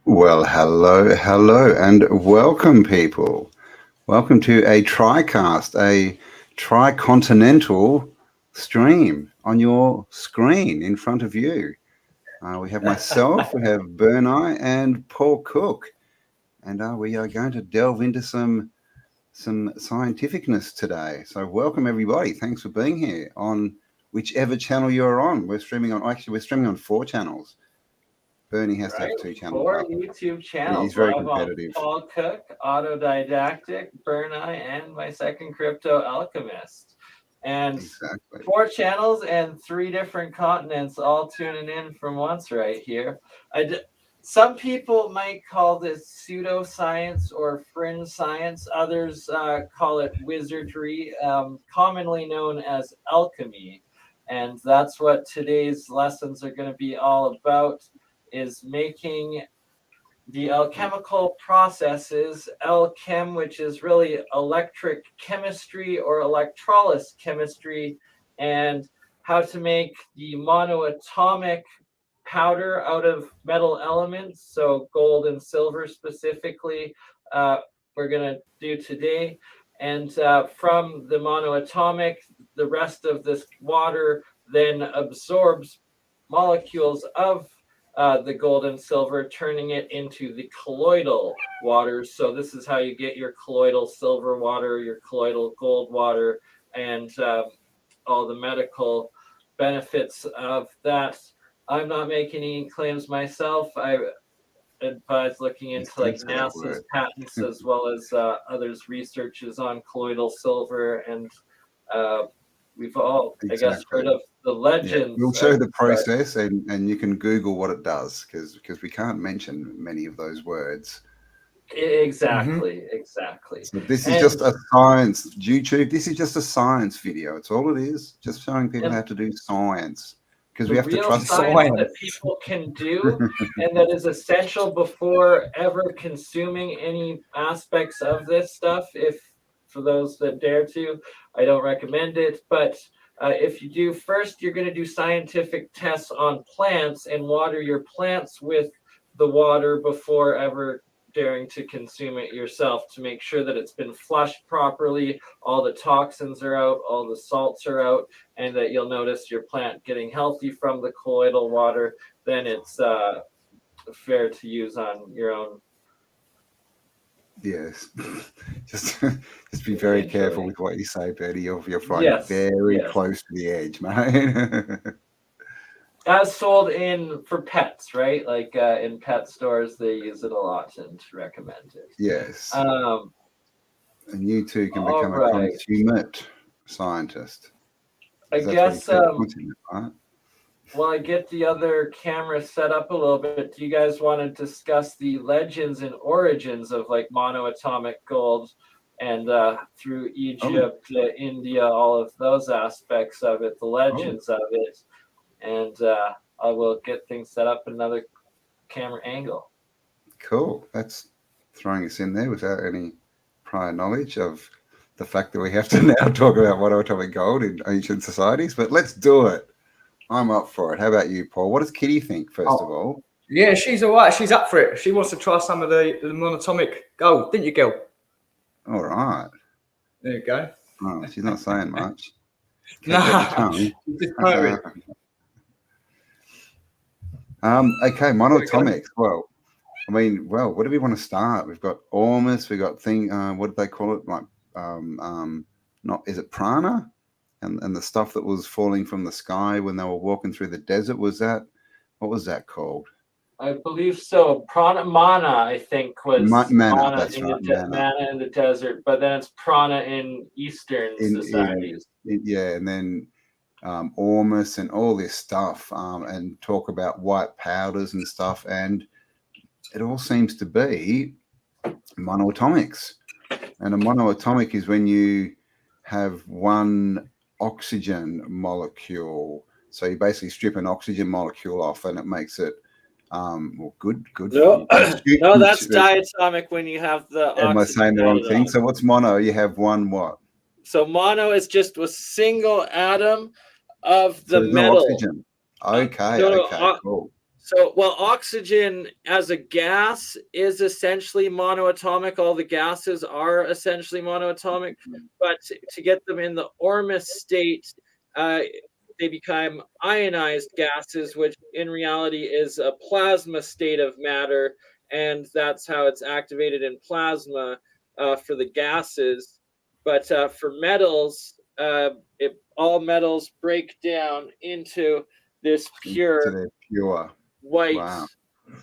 Well, hello, and welcome, people. Welcome to a TriCast, a tricontinental stream on your screen in front of you. We have myself, we have Bernai, and Paul Cook, and we are going to delve into some scientificness today. So, welcome everybody. Thanks for being here on whichever channel you're on. We're streaming on 4 channels. Bernie has to have 2 channels. 4 YouTube channels. He's very competitive. Paul Cook, Autodidactic, Bernai, and my second Crypto Alchemist. And exactly. 4 channels and 3 different continents all tuning in from once right here. Some people might call this pseudoscience or fringe science. Others call it wizardry, commonly known as alchemy. And that's what today's lessons are going to be all about. Is making the alchemical processes, alchem, which is really electric chemistry or electrolysis chemistry, and how to make the monoatomic powder out of metal elements, so gold and silver specifically, we're going to do today. And from the monoatomic, the rest of this water then absorbs molecules of the gold and silver, turning it into the colloidal waters. So this is how you get your colloidal silver water, your colloidal gold water, and all the medical benefits of that. I'm not making any claims myself. I advise looking into like NASA's patents as well as others' researches on colloidal silver, and we've all, I guess, heard of the legends. Yeah, we'll show the process, and you can Google what it does, because we can't mention many of those words. Exactly. So this is just a science YouTube. This is just a science video. It's all it is. Just showing people how to do science, because we have to trust science that people can do, and that is essential before ever consuming any aspects of this stuff. For those that dare to, I don't recommend it, but if you do, first you're going to do scientific tests on plants and water your plants with the water before ever daring to consume it yourself, to make sure that it's been flushed properly, all the toxins are out, all the salts are out, and that you'll notice your plant getting healthy from the colloidal water. Then it's fair to use on your own. Yes, just be very careful with what you say, Betty. You're flying very close to the edge, mate. As sold for pets, right? Like in pet stores, they use it a lot and recommend it. Yes. And you too can become a consummate scientist. I guess. Right? While I get the other camera set up a little bit, do you guys want to discuss the legends and origins of like monoatomic gold and through Egypt, India, all of those aspects of it, the legends of it, and I will get things set up in another camera angle. Cool. That's throwing us in there without any prior knowledge of the fact that we have to now talk about monoatomic gold in ancient societies, but let's do it. I'm up for it. How about you, Paul? What does Kitty think, first of all? Yeah, she's all right. She's up for it. She wants to try some of the monatomic gold, didn't you, girl? All right. There you go. Oh, she's not saying much. Okay, monoatomics. Well, what do we want to start? We've got ormus. We've got what do they call it? Like, is it prana? And the stuff that was falling from the sky when they were walking through the desert, what was that called? I believe so. Mana, I think, was mana in the desert, but then it's prana in Eastern societies. And then ormus and all this stuff, and talk about white powders and stuff, and it all seems to be monoatomics. And a monoatomic is when you have one oxygen molecule, so you basically strip an oxygen molecule off, and it makes it good. No, that's diatomic when you have the. Am I saying the wrong thing? So what's mono? You have one what? So mono is just a single atom of the metal. No oxygen. Okay, cool. So, well, oxygen as a gas is essentially monoatomic. All the gases are essentially monoatomic, but to get them in the Ormus state, they become ionized gases, which in reality is a plasma state of matter, and that's how it's activated in plasma for the gases. But for metals, all metals break down into this So pure they're pure. white Wow.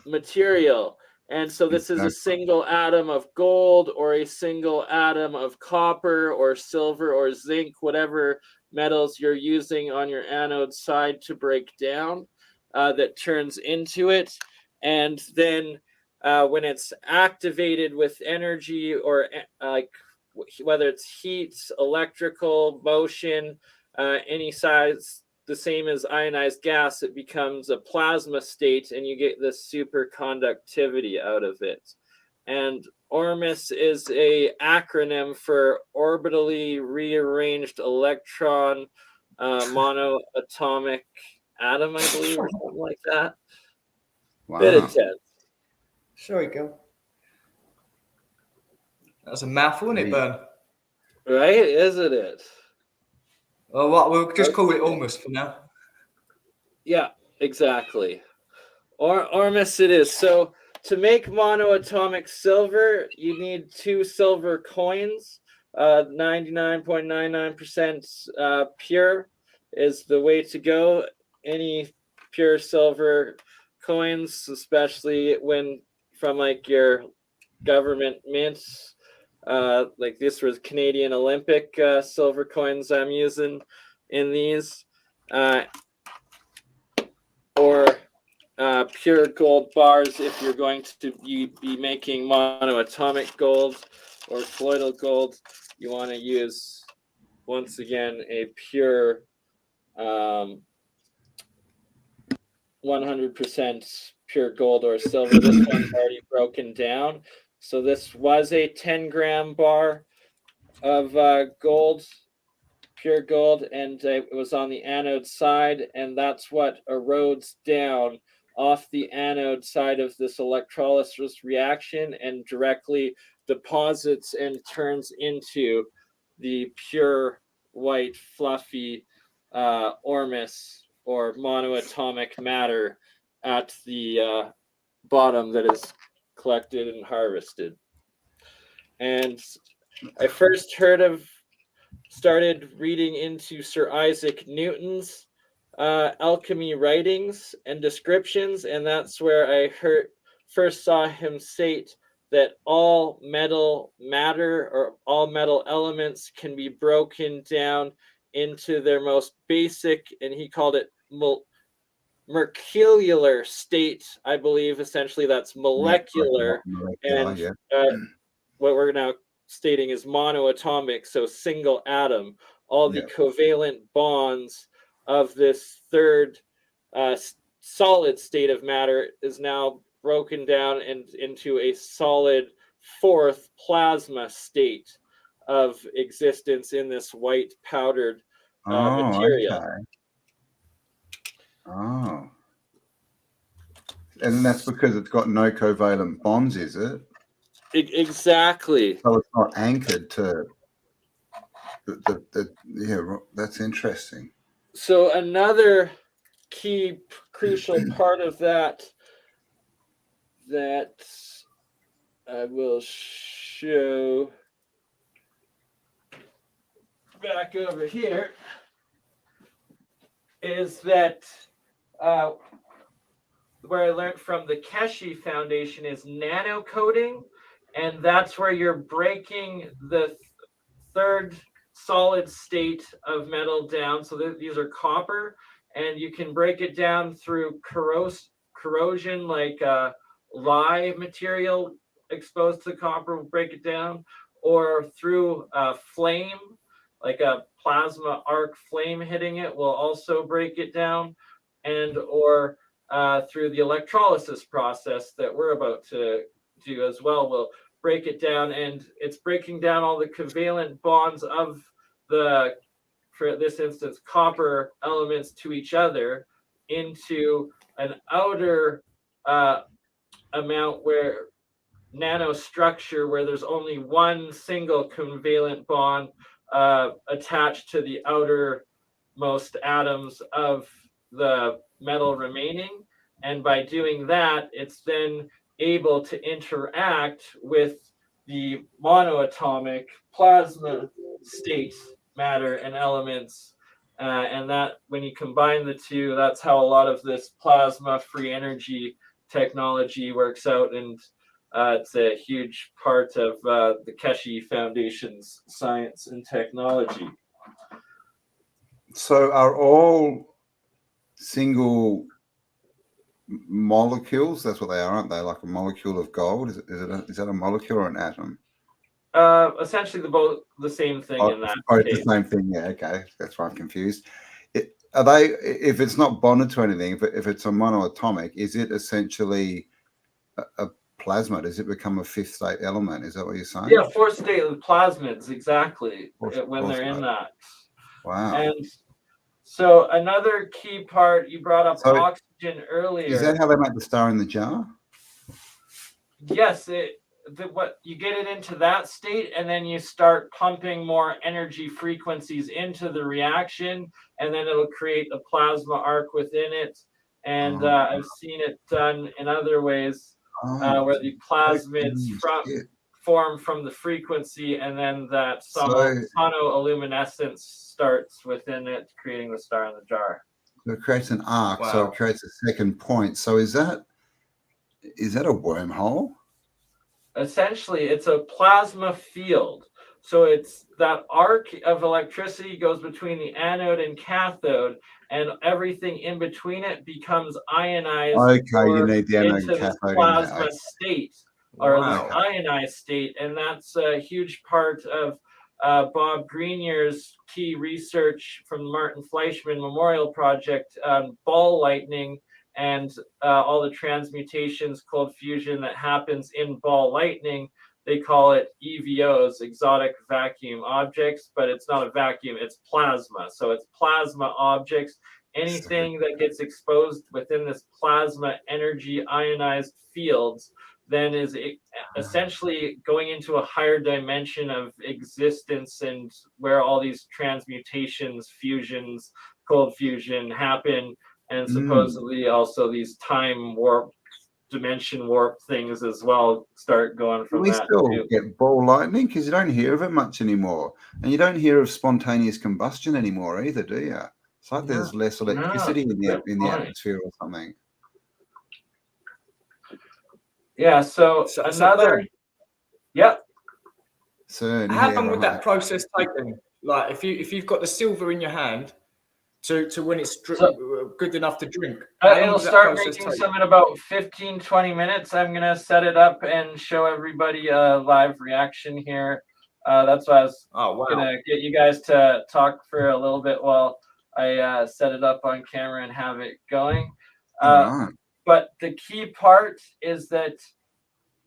material. And so this is a Exactly. single atom of gold or a single atom of copper or silver or zinc, whatever metals you're using on your anode side to break down, that turns into it. And then when it's activated with energy or like whether it's heat, electrical, motion, any size, the same as ionized gas, it becomes a plasma state and you get this superconductivity out of it. And ORMUS is a acronym for orbitally rearranged electron monoatomic atom, I believe, or something like that. Bit Wow. intense. Sorry, go. That's a mouthful, isn't it, Bern? Right, isn't it? Well, what, we'll just call it almost for now. Yeah, exactly. Ormus it is. So to make monoatomic silver, you need 2 silver coins. 99.99% pure is the way to go. Any pure silver coins, especially when from like your government mints. Like this was Canadian Olympic silver coins I'm using in these. Or pure gold bars if you're going to be making monoatomic gold or colloidal gold. You want to use, once again, a pure 100% pure gold or silver. This one's already broken down. So this was a 10-gram bar of gold, pure gold, and it was on the anode side, and that's what erodes down off the anode side of this electrolysis reaction and directly deposits and turns into the pure white fluffy ormus or monoatomic matter at the bottom that is collected and harvested. And I first started reading into Sir Isaac Newton's alchemy writings and descriptions, and that's where I first saw him state that all metal matter or all metal elements can be broken down into their most basic, and he called it mercurial state, I believe. Essentially, that's molecular, and Yeah. what we're now stating is monoatomic, so single atom. All the covalent bonds of this third solid state of matter is now broken down into a solid fourth plasma state of existence in this white powdered material. Okay. Oh. And that's because it's got no covalent bonds, is it? Exactly. So it's not anchored to yeah, that's interesting. So another key crucial part of that I will show back over here is that where I learned from the Keshe Foundation is nano coating, and that's where you're breaking the third solid state of metal down. So these are copper, and you can break it down through corrosion, like lye material exposed to copper will break it down, or through flame, like a plasma arc flame hitting it will also break it down, and or through the electrolysis process that we're about to do as well will break it down, and it's breaking down all the covalent bonds of the, for this instance, copper elements to each other into an outer amount where nanostructure where there's only one single covalent bond attached to the outermost atoms of the metal remaining. And by doing that, it's then able to interact with the monoatomic plasma state matter and elements. And that when you combine the two, that's how a lot of this plasma free energy technology works out. And it's a huge part of the Keshe Foundation's science and technology. So are all single molecules? That's what they are, aren't they? Like a molecule of gold? Is that a molecule or an atom? Essentially, both the same thing in that case. The same thing. Yeah. Okay, that's why I'm confused. Are they? If it's not bonded to anything, if it's a monoatomic, is it essentially a plasma? Does it become a fifth state element? Is that what you're saying? Yeah, fourth state plasmids, exactly, when they're in that. Wow. And so another key part, you brought up oxygen earlier. Is that how they make the star in the jar? Yes, what you get it into that state, and then you start pumping more energy frequencies into the reaction, and then it'll create a plasma arc within it. And I've seen it done in other ways, where the plasmids form from the frequency, and then that sonoluminescence starts within it, creating the star in the jar. So it creates an arc, so it creates a second point. So is that a wormhole? Essentially, it's a plasma field. So it's that arc of electricity goes between the anode and cathode, and everything in between it becomes ionized. Okay, you need the anode into and cathode plasma state, or this ionized state, and that's a huge part of Bob Greenyer's key research from the Martin Fleischmann Memorial Project on ball lightning and all the transmutations, cold fusion that happens in ball lightning. They call it EVOs, exotic vacuum objects, but it's not a vacuum, it's plasma. So it's plasma objects. Anything that gets exposed within this plasma energy ionized fields then is essentially going into a higher dimension of existence, and where all these transmutations, fusions, cold fusion happen, and supposedly also these time warp, dimension warp things as well start going from that. We still get ball lightning because you don't hear of it much anymore, and you don't hear of spontaneous combustion anymore either, do you? It's like there's less electricity in the atmosphere or something. Yeah. So another. Yep. So how long would that process take then? Like if you've got the silver in your hand to when it's good enough to drink, it'll start making some in about 15-20 minutes. I'm gonna set it up and show everybody a live reaction here. That's why I was gonna get you guys to talk for a little bit while I set it up on camera and have it going. But the key part is that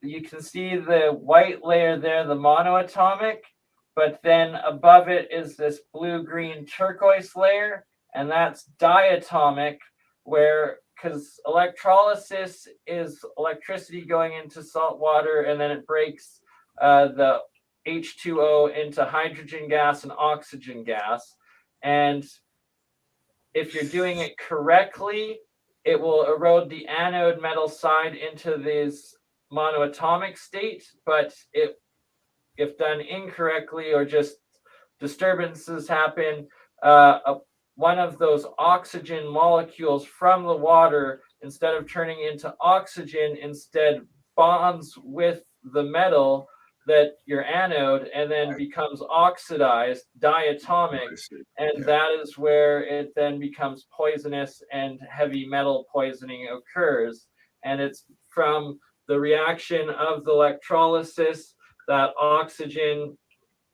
you can see the white layer there, the monoatomic, but then above it is this blue-green turquoise layer, and that's diatomic, because electrolysis is electricity going into salt water, and then it breaks the H2O into hydrogen gas and oxygen gas. And if you're doing it correctly, it will erode the anode metal side into this monoatomic state, but if done incorrectly or just disturbances happen, one of those oxygen molecules from the water, instead of turning into oxygen, instead bonds with the metal that your anode, and then becomes oxidized, diatomic, and that is where it then becomes poisonous and heavy metal poisoning occurs. And it's from the reaction of the electrolysis, that oxygen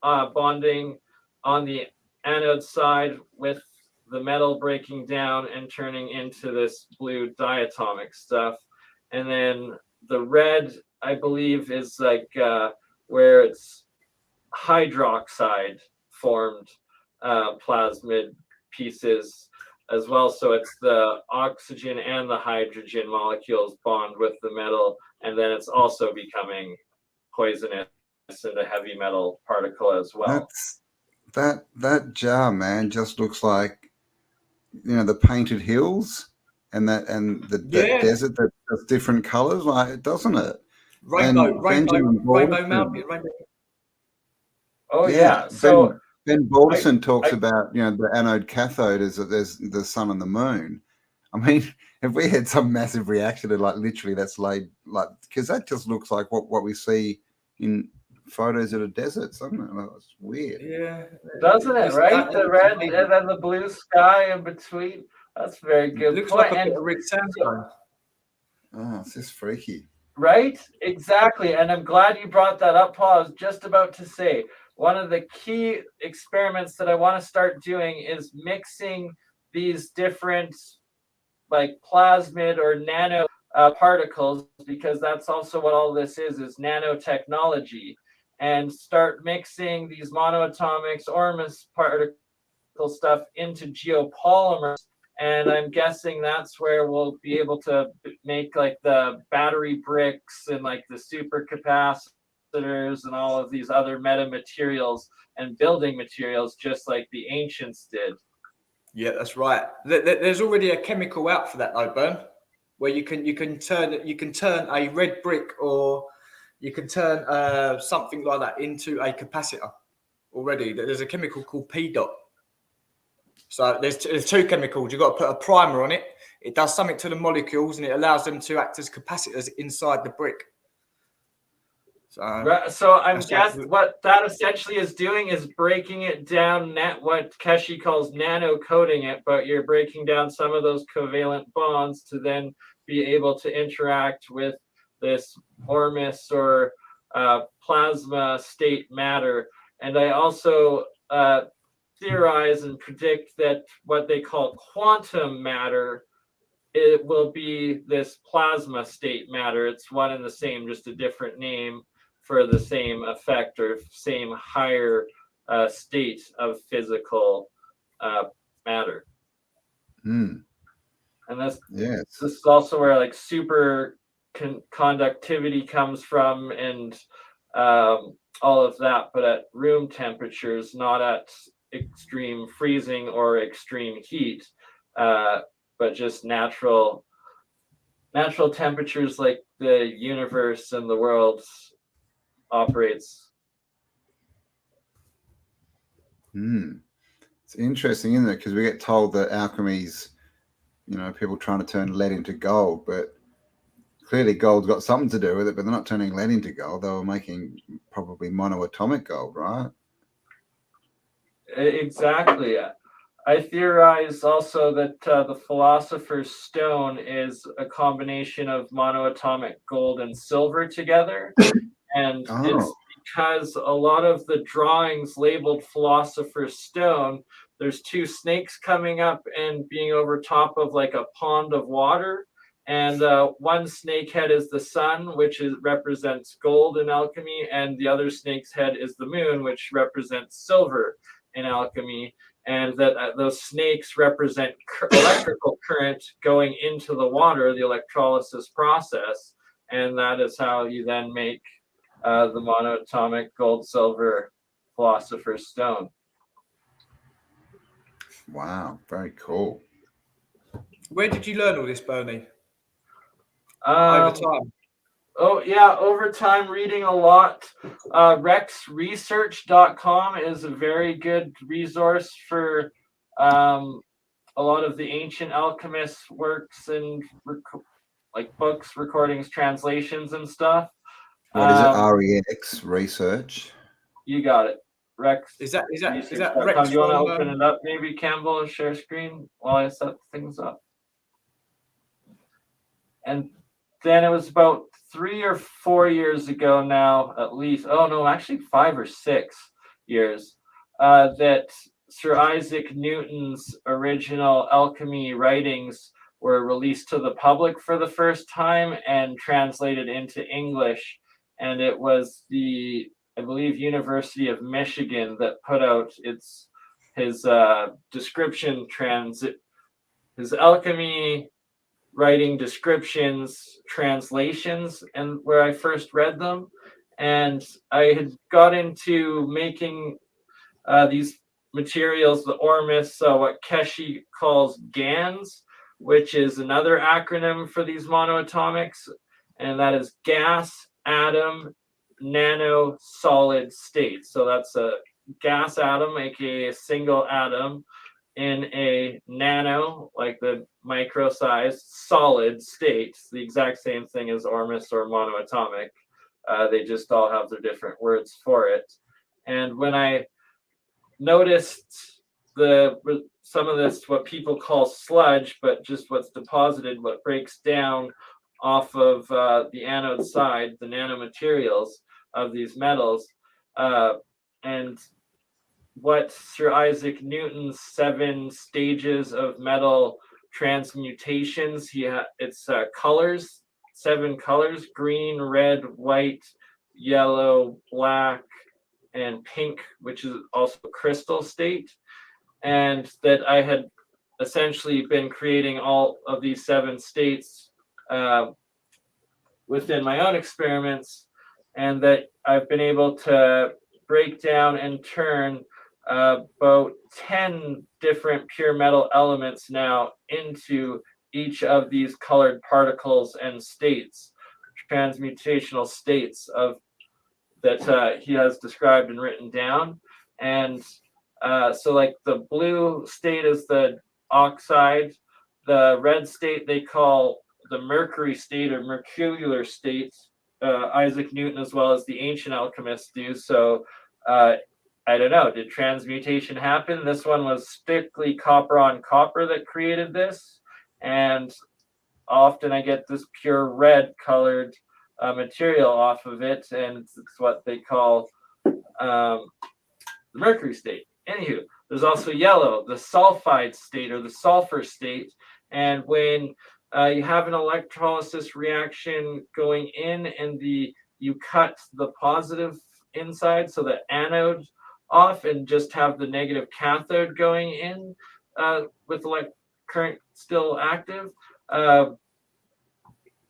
bonding on the anode side with the metal breaking down and turning into this blue diatomic stuff. And then the red, I believe, is like where it's hydroxide formed plasmid pieces as well. So it's the oxygen and the hydrogen molecules bond with the metal, and then it's also becoming poisonous and a heavy metal particle as well. That jar, man, just looks like, the painted hills and that desert that's different colors, like, doesn't it? Rainbow Benjamin Mountain. Balderson, Oh yeah. So Ben Balderson talks about, the anode cathode is that there's the sun and the moon. I mean, if we had some massive reaction to, like, literally that's laid, like, because that just looks like what we see in photos of the deserts, doesn't it? Like, it's weird. Yeah. Doesn't it, right? The red and then the blue sky in between. That's a very good looks point. like a bit of red sandstone. Oh, it's just freaky. Right? Exactly. And I'm glad you brought that up, Paul. I was just about to say, one of the key experiments that I want to start doing is mixing these different, like, plasmid or nano particles, because that's also what all this is nanotechnology, and start mixing these monoatomics, Ormus particle stuff into geopolymers. And I'm guessing that's where we'll be able to make, like, the battery bricks and, like, the supercapacitors and all of these other metamaterials and building materials, just like the ancients did. Yeah, that's right. There's already a chemical out for that, though, Bern, where you can turn a red brick, or you can turn something like that into a capacitor already. There's a chemical called PDOT. So there's two chemicals. You've got to put a primer on it. It does something to the molecules, and it allows them to act as capacitors inside the brick. So I'm guessing what that essentially is doing is breaking it down, what Keshi calls nano coating it, but you're breaking down some of those covalent bonds to then be able to interact with this Ormus or plasma state matter. And I also theorize and predict that what they call quantum matter, it will be this plasma state matter. It's one and the same, just a different name for the same effect or same higher state of physical matter. Mm. And this Yes. This is also where, like, super conductivity comes from, and all of that, but at room temperatures, not at extreme freezing or extreme heat, but just natural temperatures, like the universe and the world operates. It's interesting, isn't it? Because we get told that alchemy's, people trying to turn lead into gold, but clearly gold's got something to do with it, but they're not turning lead into gold. They were making probably monoatomic gold, right? Exactly. I theorize also that the Philosopher's Stone is a combination of monoatomic gold and silver together. And it's because a lot of the drawings labeled Philosopher's Stone, there's two snakes coming up and being over top of, like, a pond of water. And one snake head is the sun, which represents gold in alchemy, and the other snake's head is the moon, which represents silver in alchemy. And that those snakes represent electrical current going into the water, the electrolysis process. And that is how you then make the monoatomic gold silver Philosopher's Stone. Wow, very cool. Where did you learn all this, Bernie? Over time. Oh yeah, over time, reading a lot. RexResearch.com is a very good resource for a lot of the ancient alchemists' works and like books, recordings, translations, and stuff. What is it? REX Research. You got it. Rex. Is that Rex? Do you want to open it up, maybe, Campbell, share screen while I set things up? And then it was about 3 or 4 years ago now, at least. Oh no, actually 5 or 6 years, that Sir Isaac Newton's original alchemy writings were released to the public for the first time and translated into English. And it was the, I believe, University of Michigan that put out his description his alchemy writing descriptions, translations, and where I first read them. And I had got into making these materials, the ormus, what Keshi calls GANs, which is another acronym for these monoatomics, and that is gas, atom, nano, solid state. So that's a gas atom, aka a single atom, in a nano, like the micro-sized solid state. It's the exact same thing as ormus or monoatomic. They just all have their different words for it. And when I noticed some of this, what people call sludge, but just what's deposited, what breaks down off of the anode side, the nanomaterials of these metals, and what Sir Isaac Newton's 7 stages of metal transmutations. It's colors, 7 colors: green, red, white, yellow, black, and pink, which is also crystal state. And that I had essentially been creating all of these 7 states within my own experiments, and that I've been able to break down and turn about 10 different pure metal elements now into each of these colored particles and states, transmutational states of that he has described and written down. And so like the blue state is the oxide, the red state they call the mercury state or mercurial state. Isaac Newton, as well as the ancient alchemists, do. So I don't know, did transmutation happen? This one was strictly copper on copper that created this. And often I get this pure red colored material off of it, and it's what they call the mercury state. Anywho, there's also yellow, the sulfide state or the sulfur state. And when you have an electrolysis reaction going in, and you cut the positive inside, so the anode off, and just have the negative cathode going in with current still active,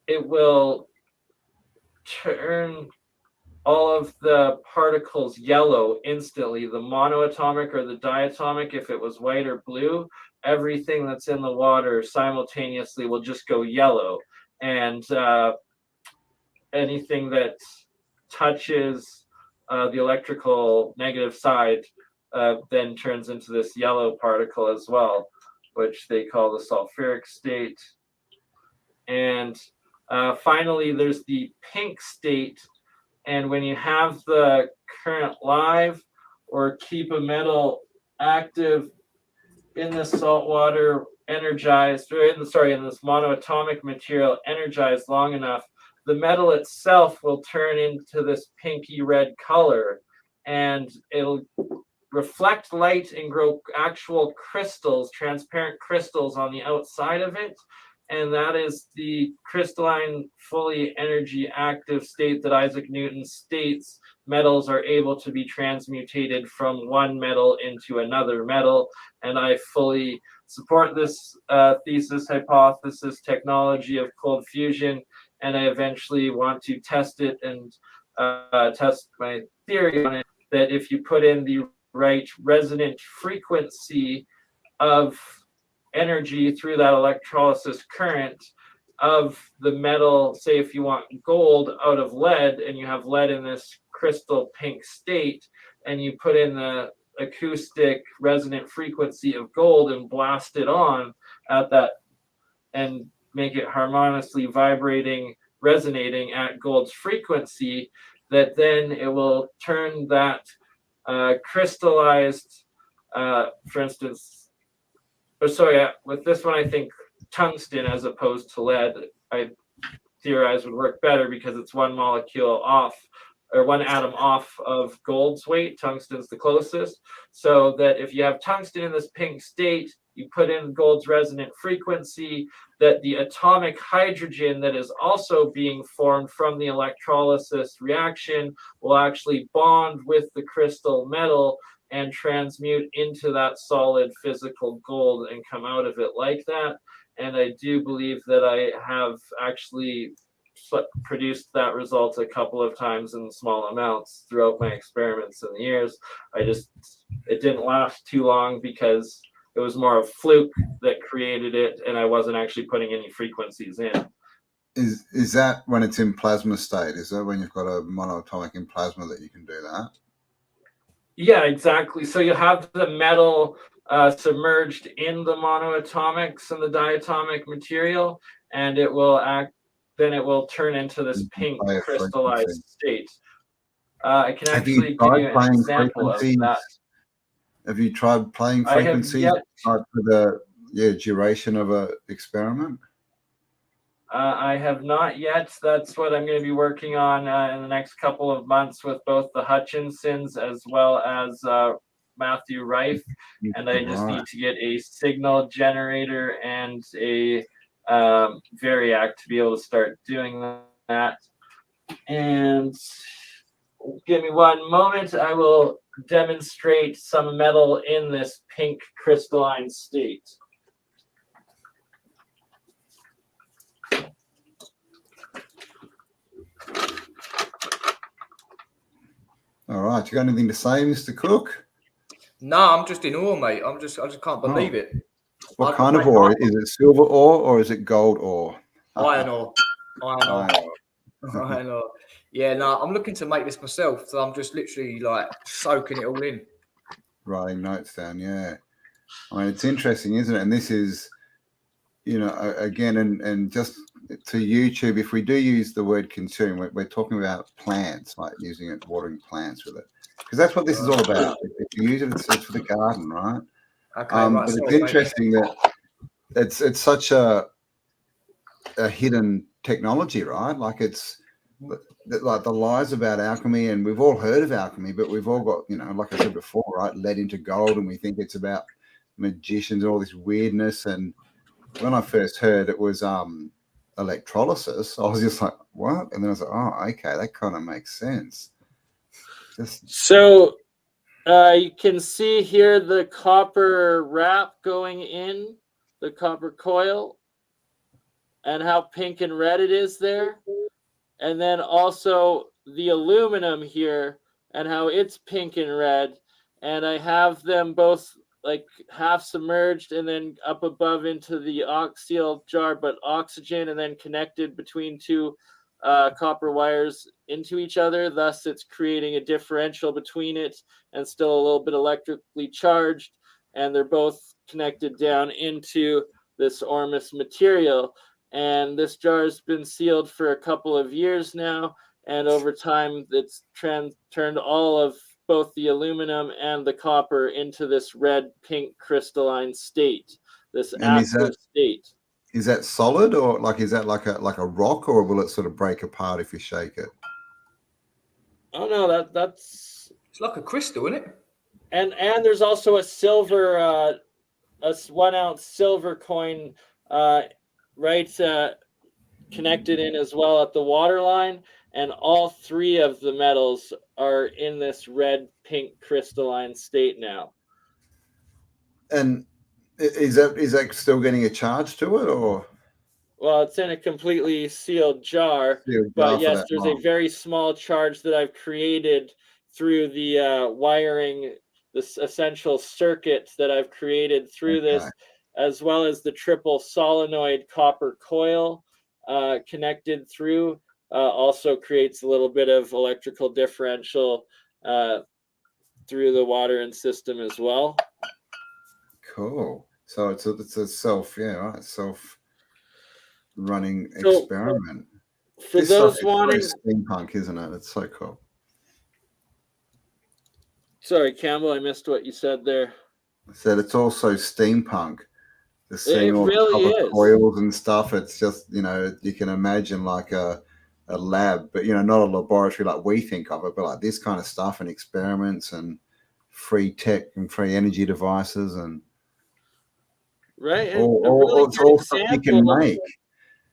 it will turn all of the particles yellow instantly. The monoatomic or the diatomic, if it was white or blue, everything that's in the water simultaneously will just go yellow. And anything that touches the electrical negative side then turns into this yellow particle as well, which they call the sulfuric state. And finally, there's the pink state. And when you have the current live or keep a metal active in the salt water energized, or in this monoatomic material energized long enough, the metal itself will turn into this pinky red color, and it'll reflect light and grow actual crystals, transparent crystals on the outside of it. And that is the crystalline, fully energy active state that Isaac Newton states metals are able to be transmutated from one metal into another metal. And I fully support this thesis, hypothesis, technology of cold fusion. And I eventually want to test it and test my theory on it, that if you put in the right resonant frequency of energy through that electrolysis current of the metal, say if you want gold out of lead, and you have lead in this crystal pink state, and you put in the acoustic resonant frequency of gold and blast it on at that and make it harmoniously vibrating, resonating at gold's frequency, that then it will turn that crystallized, for instance, with this one, I think tungsten as opposed to lead, I theorize would work better because it's one molecule off, or one atom off of gold's weight. Tungsten's the closest. So that if you have tungsten in this pink state, you put in gold's resonant frequency, that the atomic hydrogen that is also being formed from the electrolysis reaction will actually bond with the crystal metal and transmute into that solid physical gold and come out of it like that. And I do believe that I have actually produced that result a couple of times in small amounts throughout my experiments in the years. It didn't last too long because it was more a fluke that created it, and I wasn't actually putting any frequencies in. Is that when it's in plasma state? Is that when you've got a monoatomic in plasma that you can do that? Yeah, exactly. So you have the metal submerged in the monoatomics and the diatomic material, and it will act. Then it will turn into this pink crystallized state. I can actually give you an example of that. Have you tried playing frequencies for the duration of a experiment? I have not yet. That's what I'm going to be working on in the next couple of months with both the Hutchinsons as well as Matthew Rife. And I just need to get a signal generator and a variac to be able to start doing that. And give me one moment. I will demonstrate some metal in this pink crystalline state. All right, you got anything to say, Mr. Cook? No, I'm just in awe, mate. I just can't believe it. What kind of ore? Is it silver ore or is it gold ore? Iron ore. Iron ore. Yeah, no, I'm looking to make this myself, so I'm just literally like soaking it all in. Writing notes down, yeah. I mean, it's interesting, isn't it? And this is, again, and just to YouTube, if we do use the word consume, we're talking about plants, like using it, watering plants with it, because that's what this is all about. If you use it, it's for the garden, right? Okay, but it's interesting that it's such a hidden technology, right? Like it's like the lies about alchemy, and we've all heard of alchemy, but we've all got, like I said before, right, led into gold, and we think it's about magicians and all this weirdness. And when I first heard it was electrolysis, I was just like, what? And then I was like, oh, okay, that kind of makes sense. So you can see here the copper wrap going in, the copper coil, and how pink and red it is there. And then also the aluminum here and how it's pink and red. And I have them both like half submerged and then up above into the oxyl jar, but oxygen, and then connected between two copper wires into each other. Thus, it's creating a differential between it and still a little bit electrically charged. And they're both connected down into this ormus material. And this jar has been sealed for a couple of years now. And over time, it's turned all of both the aluminum and the copper into this red-pink crystalline state, this active state. Is that solid, or is that like a rock, or will it sort of break apart if you shake it? Oh no, that's it's like a crystal, isn't it? And there's also a silver, a 1 ounce silver coin, connected in as well at the water line. And all three of the metals are in this red-pink crystalline state now. And is that still getting a charge to it, or? Well, it's in a completely sealed jar, but yes, there's a very small charge that I've created through the wiring, this essential circuit that I've created through this, as well as the triple solenoid copper coil connected through. Also creates a little bit of electrical differential through the water and system as well. Cool. So it's a self-running experiment. For those wanting steampunk, isn't it? It's so cool. Sorry, Campbell, I missed what you said there. I said it's also steampunk. Just seeing it all really the is. coils and stuff. It's just, you can imagine like a lab, but not a laboratory like we think of it, but like this kind of stuff and experiments and free tech and free energy devices and right. And all stuff you can make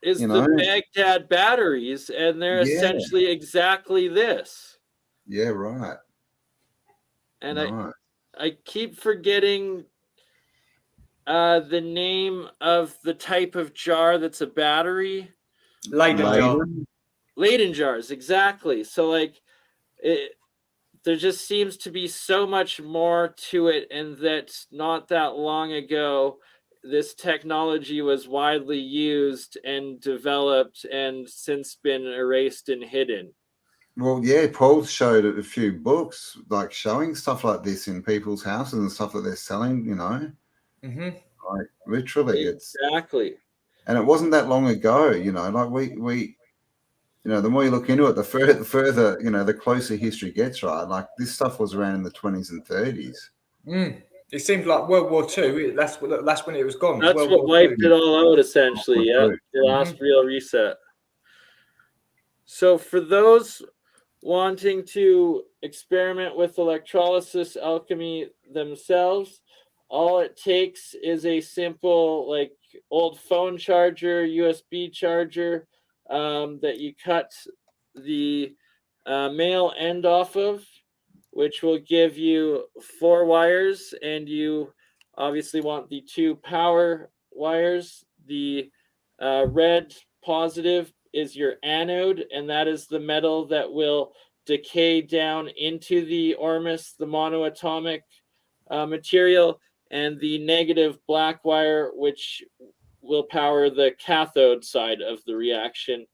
is the Baghdad batteries, and they're essentially exactly this. Yeah, right. And I keep forgetting the name of the type of jar that's a battery. Leyden jar. Leyden jars, exactly. So like there just seems to be so much more to it, and that not that long ago this technology was widely used and developed and since been erased and hidden. Well, yeah, Paul showed a few books like showing stuff like this in people's houses and stuff that they're selling, you know. Mm-hmm. Like literally exactly. And it wasn't that long ago, you know, like we you know, the more you look into it, the further, you know, the closer history gets, right? Like this stuff was around in the 20s and 30s. It seems like World War II. That's when it was gone. That's World what War wiped II. it all out, essentially. Yeah, the last real reset. So for those wanting to experiment with electrolysis alchemy themselves, all it takes is a simple, like, old phone charger, USB charger, that you cut the male end off of, which will give you 4 wires, and you obviously want the 2 power wires. The red positive is your anode, and that is the metal that will decay down into the ormus, the monoatomic material, and the negative black wire, which will power the cathode side of the reaction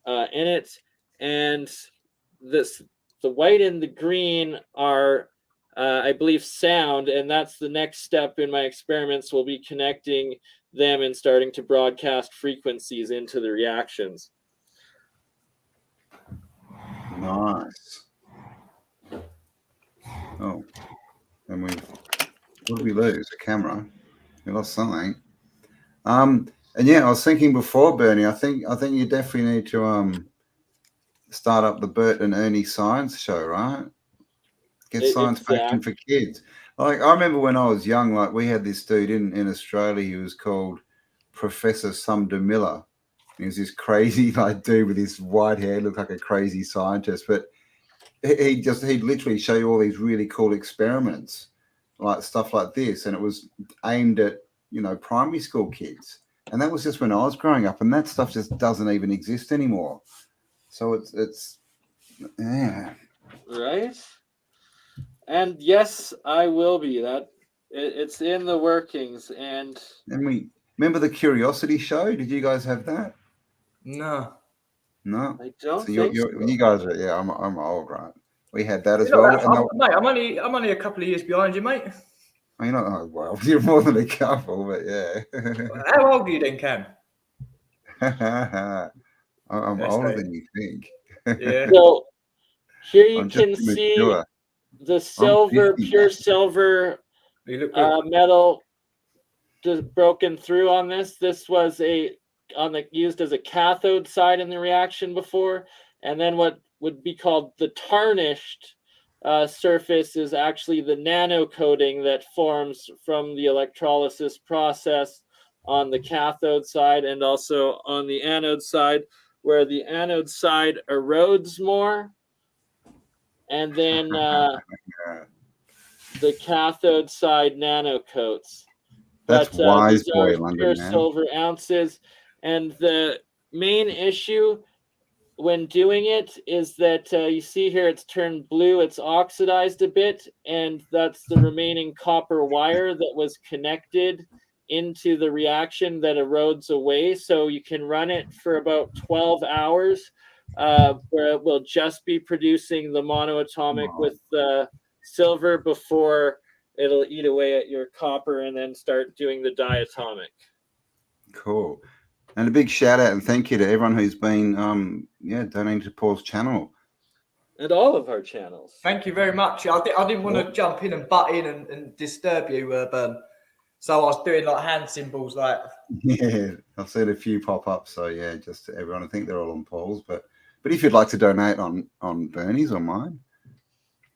in it. And the white and the green are, I believe, sound, and that's the next step in my experiments. Will be connecting them and starting to broadcast frequencies into the reactions. Nice. Oh, and what did we lose? A camera. We lost something. And yeah, I was thinking before, Bernie. I think you definitely need to start up the Bert and Ernie science show, right? Get science passion for kids. Like I remember when I was young, like we had this dude in Australia. He was called Professor Sumner Miller. He was this crazy like dude with his white hair, looked like a crazy scientist. But he'd literally show you all these really cool experiments, like stuff like this, and it was aimed at, you know, primary school kids. And that was just when I was growing up, and that stuff just doesn't even exist anymore. So it's yeah. Right. And yes, I will be. It's in the workings. And we remember the Curiosity Show. Did you guys have that? No, I don't so think so. You guys are, yeah. I'm old, right? We had that as you know, well. Mate, I'm only a couple of years behind you, mate. You know, oh, well, you're more than a couple, but yeah. How old are you then, Cam? I'm older than you think. Yeah. So here you can see the silver, pure silver metal just broken through on this. This was used as a cathode side in the reaction before, and then what would be called the tarnished surface is actually the nano coating that forms from the electrolysis process on the cathode side and also on the anode side, where the anode side erodes more, and then the cathode side nano coats. That's wise, boy, London, pure silver ounces. And the main issue when doing it is that you see here it's turned blue, it's oxidized a bit, and that's the remaining copper wire that was connected into the reaction that erodes away. So you can run it for about 12 hours where it will just be producing the monoatomic with the silver before it'll eat away at your copper and then start doing the diatomic. Cool. And a big shout out and thank you to everyone who's been donating to Paul's channel. And all of our channels. Thank you very much. I didn't want to jump in and butt in and disturb you, Bern. So I was doing like hand symbols like. Yeah, I've seen a few pop up. So yeah, just to everyone, I think they're all on Paul's. But if you'd like to donate on Bernie's or mine,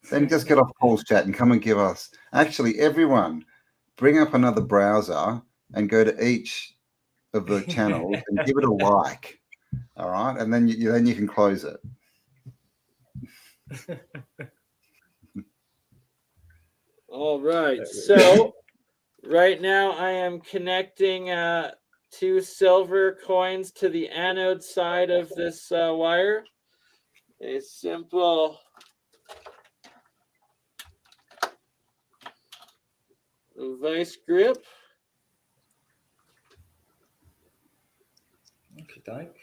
then just get off Paul's chat and come and give us. Actually, everyone, bring up another browser and go to each of the channels and give it a like. All right, and then you can close it. All right. So right now I am connecting 2 silver coins to the anode side of this wire. A simple vice grip. Okay, Dike.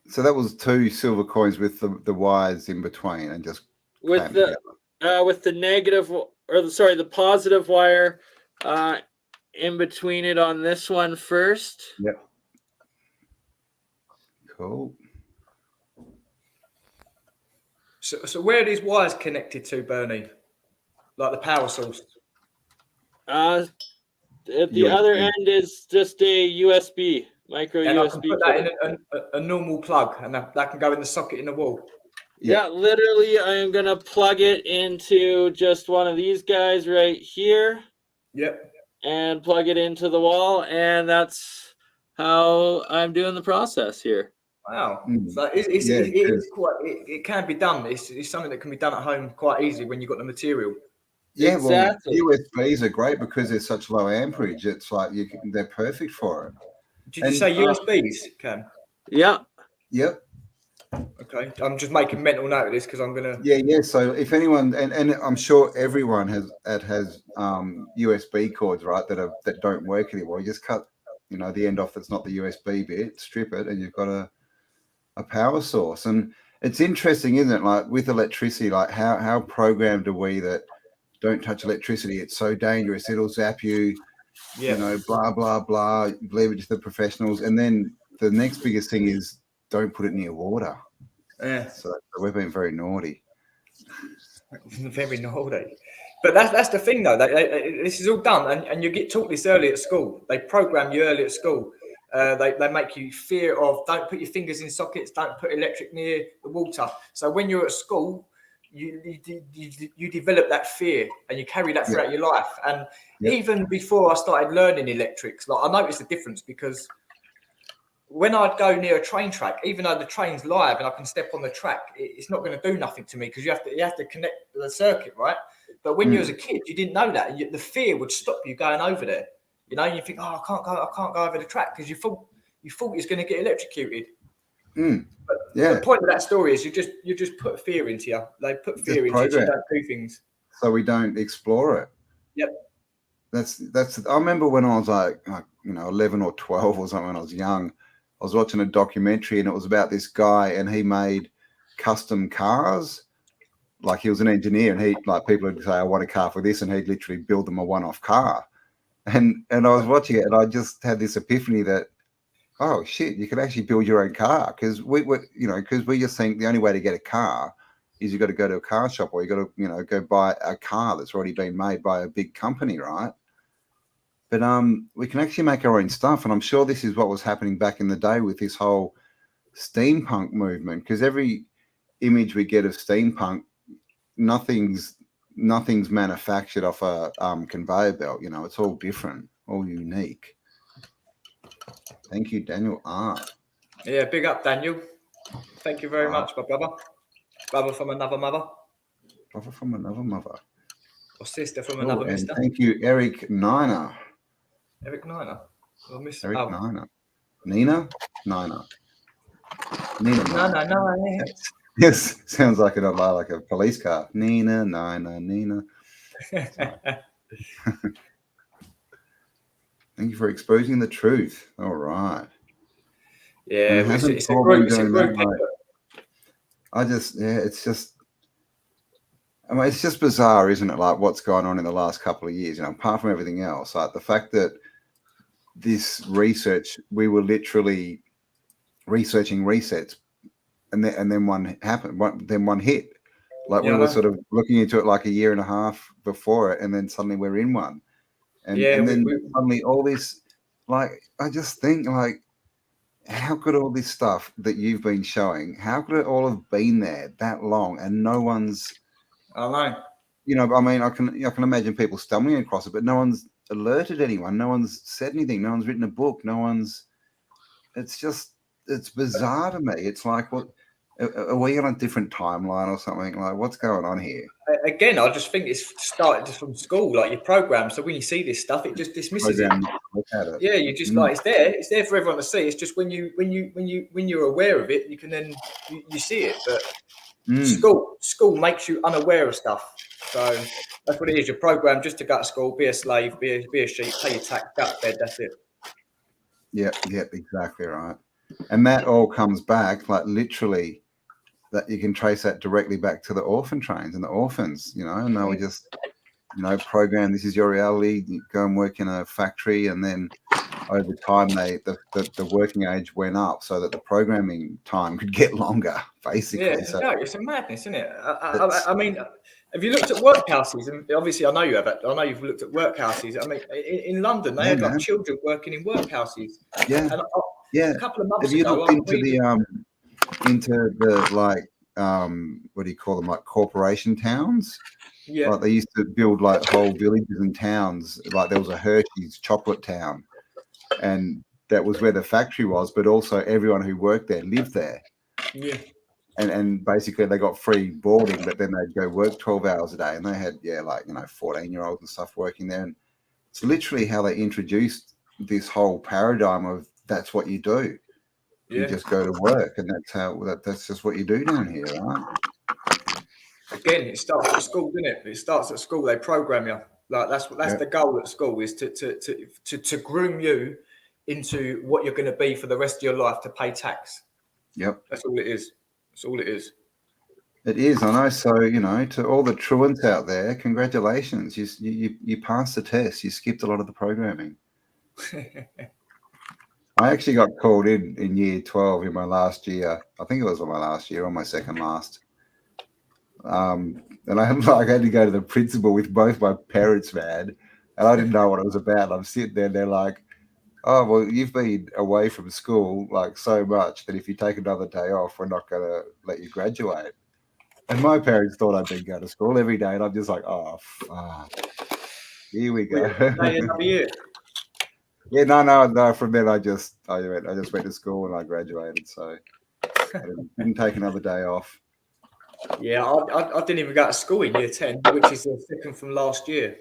So that was 2 silver coins with the wires in between, and just With the negative, or sorry, the positive wire in between it on this one first. Yep. Cool. So where are these wires connected to, Bernie? Like the power source? At the USB. other end is just a USB, micro And USB. I can put that in a normal plug, and that can go in the socket in the wall. Yeah, literally, I am going to plug it into just one of these guys right here. Yep. And plug it into the wall, and that's how I'm doing the process here. Wow. Mm. So it can be done. It's something that can be done at home quite easily when you've got the material. Yeah, exactly. Well, USBs are great because they're such low amperage. It's like they're perfect for it. Did you say USBs, Cam? Yeah. Yep. Okay. I'm just making mental note of this because I'm gonna. Yeah. So if anyone, and I'm sure everyone has USB cords, right, that don't work anymore. You just cut, the end off that's not the USB bit, strip it, and you've got a power source. And it's interesting, isn't it? Like with electricity, like how programmed are we that don't touch electricity? It's so dangerous. It'll zap you. Yeah. Blah blah blah. Leave it to the professionals. And then the next biggest thing is don't put it near water. Yeah. So we've been very naughty. Very naughty. But that's the thing, though. This is all done, and you get taught this early at school. They program you early at school. They make you fear of don't put your fingers in sockets, don't put electric near the water. So when you're at school, you develop that fear, and you carry that throughout your life. And even before I started learning electrics, like I noticed the difference because when I'd go near a train track, even though the train's live and I can step on the track, it's not going to do nothing to me because you have to connect the circuit, right? But when you was a kid, you didn't know that. The fear would stop you going over there. You think, oh, I can't go over the track because you thought it's going to get electrocuted. But the point of that story is you just put fear into you. They put fear into you so you don't do things. So we don't explore it. Yep. That's. I remember when I was like 11 or 12 or something when I was young. I was watching a documentary and it was about this guy and he made custom cars. Like he was an engineer and people would say, I want a car for this. And he'd literally build them a one-off car. And I was watching it and I just had this epiphany that, oh shit, you can actually build your own car. Cause we just think the only way to get a car is you've got to go to a car shop or you got to, go buy a car that's already been made by a big company. Right. But we can actually make our own stuff. And I'm sure this is what was happening back in the day with this whole steampunk movement, because every image we get of steampunk, nothing's manufactured off a conveyor belt. It's all different, all unique. Thank you, Daniel R. Yeah, big up, Daniel. Thank you very much, my brother. Brother from another mother. Brother from another mother. Or sister from another mister. Thank you, Eric Niner. Eric Niner. Eric Niner. Nina? Niner. Nina. No. Yes, sounds like a police car. Nina, Nina. Thank you for exposing the truth. All right. Yeah, it's a group. It's just bizarre, isn't it? Like what's gone on in the last couple of years, apart from everything else, like the fact that this research, we were literally researching resets and then one happened, then one hit. Like we were sort of looking into it like a year and a half before it, and then suddenly we're in one. And then suddenly all this, like, I just think, like, how could all this stuff that you've been showing, how could it all have been there that long and no one's, I know. I can imagine people stumbling across it, but no one's alerted anyone. No one's said anything. No one's written a book. It's bizarre to me. It's like, well, Are we on a different timeline or something? Like, what's going on here? Again, I just think it's started just from school, like your program. So when you see this stuff, it just dismisses it. Look at it. Yeah, you just like it's there for everyone to see. It's just when you're aware of it, you can then you see it. But school makes you unaware of stuff. So that's what it is. Your program just to go to school, be a slave, be a sheep, pay your tax, go to bed. That's it. Yep, exactly right. And that all comes back, like literally, that you can trace that directly back to the orphan trains and the orphans, and they were just, program, this is your reality, you go and work in a factory, and then over time the working age went up so that the programming time could get longer, basically. Yeah, so, it's a madness, isn't it? I mean, have you looked at workhouses? And obviously, I know you have. I know you've looked at workhouses. I mean, in London, they had like children working in workhouses. Yeah, and a couple of months have you ago, looked into the like what do you call them, like corporation towns? Yeah, like they used to build like whole villages and towns. Like there was a Hershey's chocolate town, and that was where the factory was, but also everyone who worked there lived there. Yeah. And basically they got free boarding, but then they'd go work 12 hours a day, and they had 14-year-olds and stuff working there. And it's literally how they introduced this whole paradigm of that's what you do. You just go to work, and that's just what you do down here, right? Again, it starts at school, doesn't it? It starts at school. They program you. Like that's the goal at school, is to groom you into what you're going to be for the rest of your life, to pay tax. Yep. That's all it is. That's all it is. It is, I know. So, to all the truants out there, congratulations. You passed the test. You skipped a lot of the programming. I actually got called in year 12 in my last year. I think it was my last year or my second last. And I had to go to the principal with both my parents, man. And I didn't know what it was about. I'm sitting there and they're like, oh, well, you've been away from school like so much that if you take another day off, we're not going to let you graduate. And my parents thought I'd been going to school every day. And I'm just like, oh, fuck. Here we go. Another year. Yeah, no. From then I just went to school and I graduated. So I didn't take another day off. Yeah, I didn't even go to school in year 10, which is the second from last year.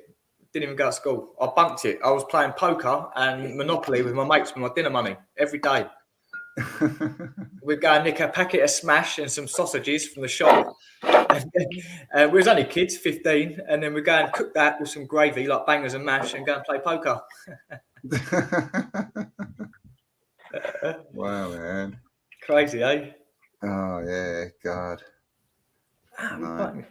Didn't even go to school. I bunked it. I was playing poker and Monopoly with my mates with my dinner money every day. We'd go and nick a packet of Smash and some sausages from the shop. And we was only kids, 15, and then we'd go and cook that with some gravy, like bangers and mash, and go and play poker. Wow, man. Crazy, eh? Oh, yeah, God. No.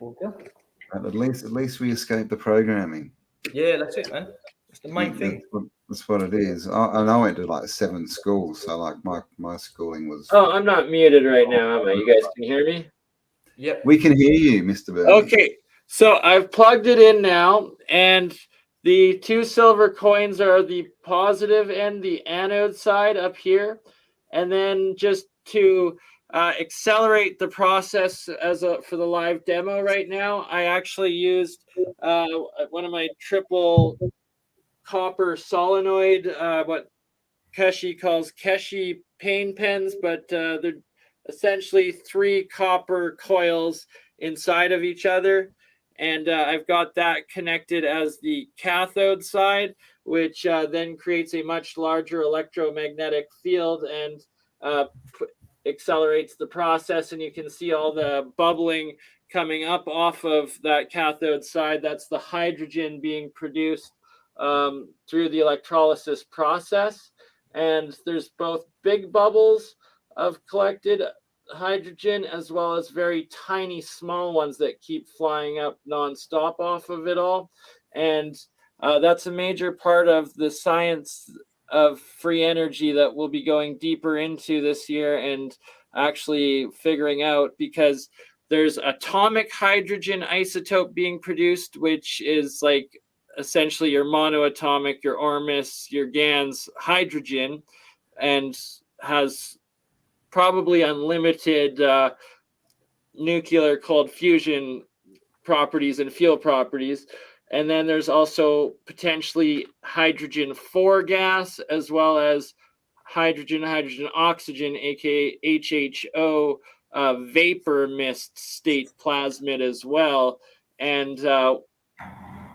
At least we escaped the programming. Yeah, that's it, man. That's the main thing. That's what it is. I went to like 7 schools, so like my schooling was. Oh, I'm not muted right now, am I? You guys can hear me? Yep. We can hear you, Mr. Burns. Okay, so I've plugged it in now, and the 2 silver coins are the positive and the anode side up here. And then just to accelerate the process for the live demo right now, I actually used one of my triple copper solenoid, what Keshi calls Keshi pain pens, but they're essentially 3 copper coils inside of each other. And I've got that connected as the cathode side, which then creates a much larger electromagnetic field and accelerates the process. And you can see all the bubbling coming up off of that cathode side. That's the hydrogen being produced through the electrolysis process. And there's both big bubbles of collected hydrogen as well as very tiny small ones that keep flying up nonstop off of it all. And that's a major part of the science of free energy that we'll be going deeper into this year and actually figuring out, because there's atomic hydrogen isotope being produced, which is like essentially your monoatomic, your Ormus, your GANs hydrogen, and has probably unlimited nuclear cold fusion properties and field properties. And then there's also potentially hydrogen 4 gas, as well as hydrogen oxygen, aka HHO vapor mist state plasmid as well. And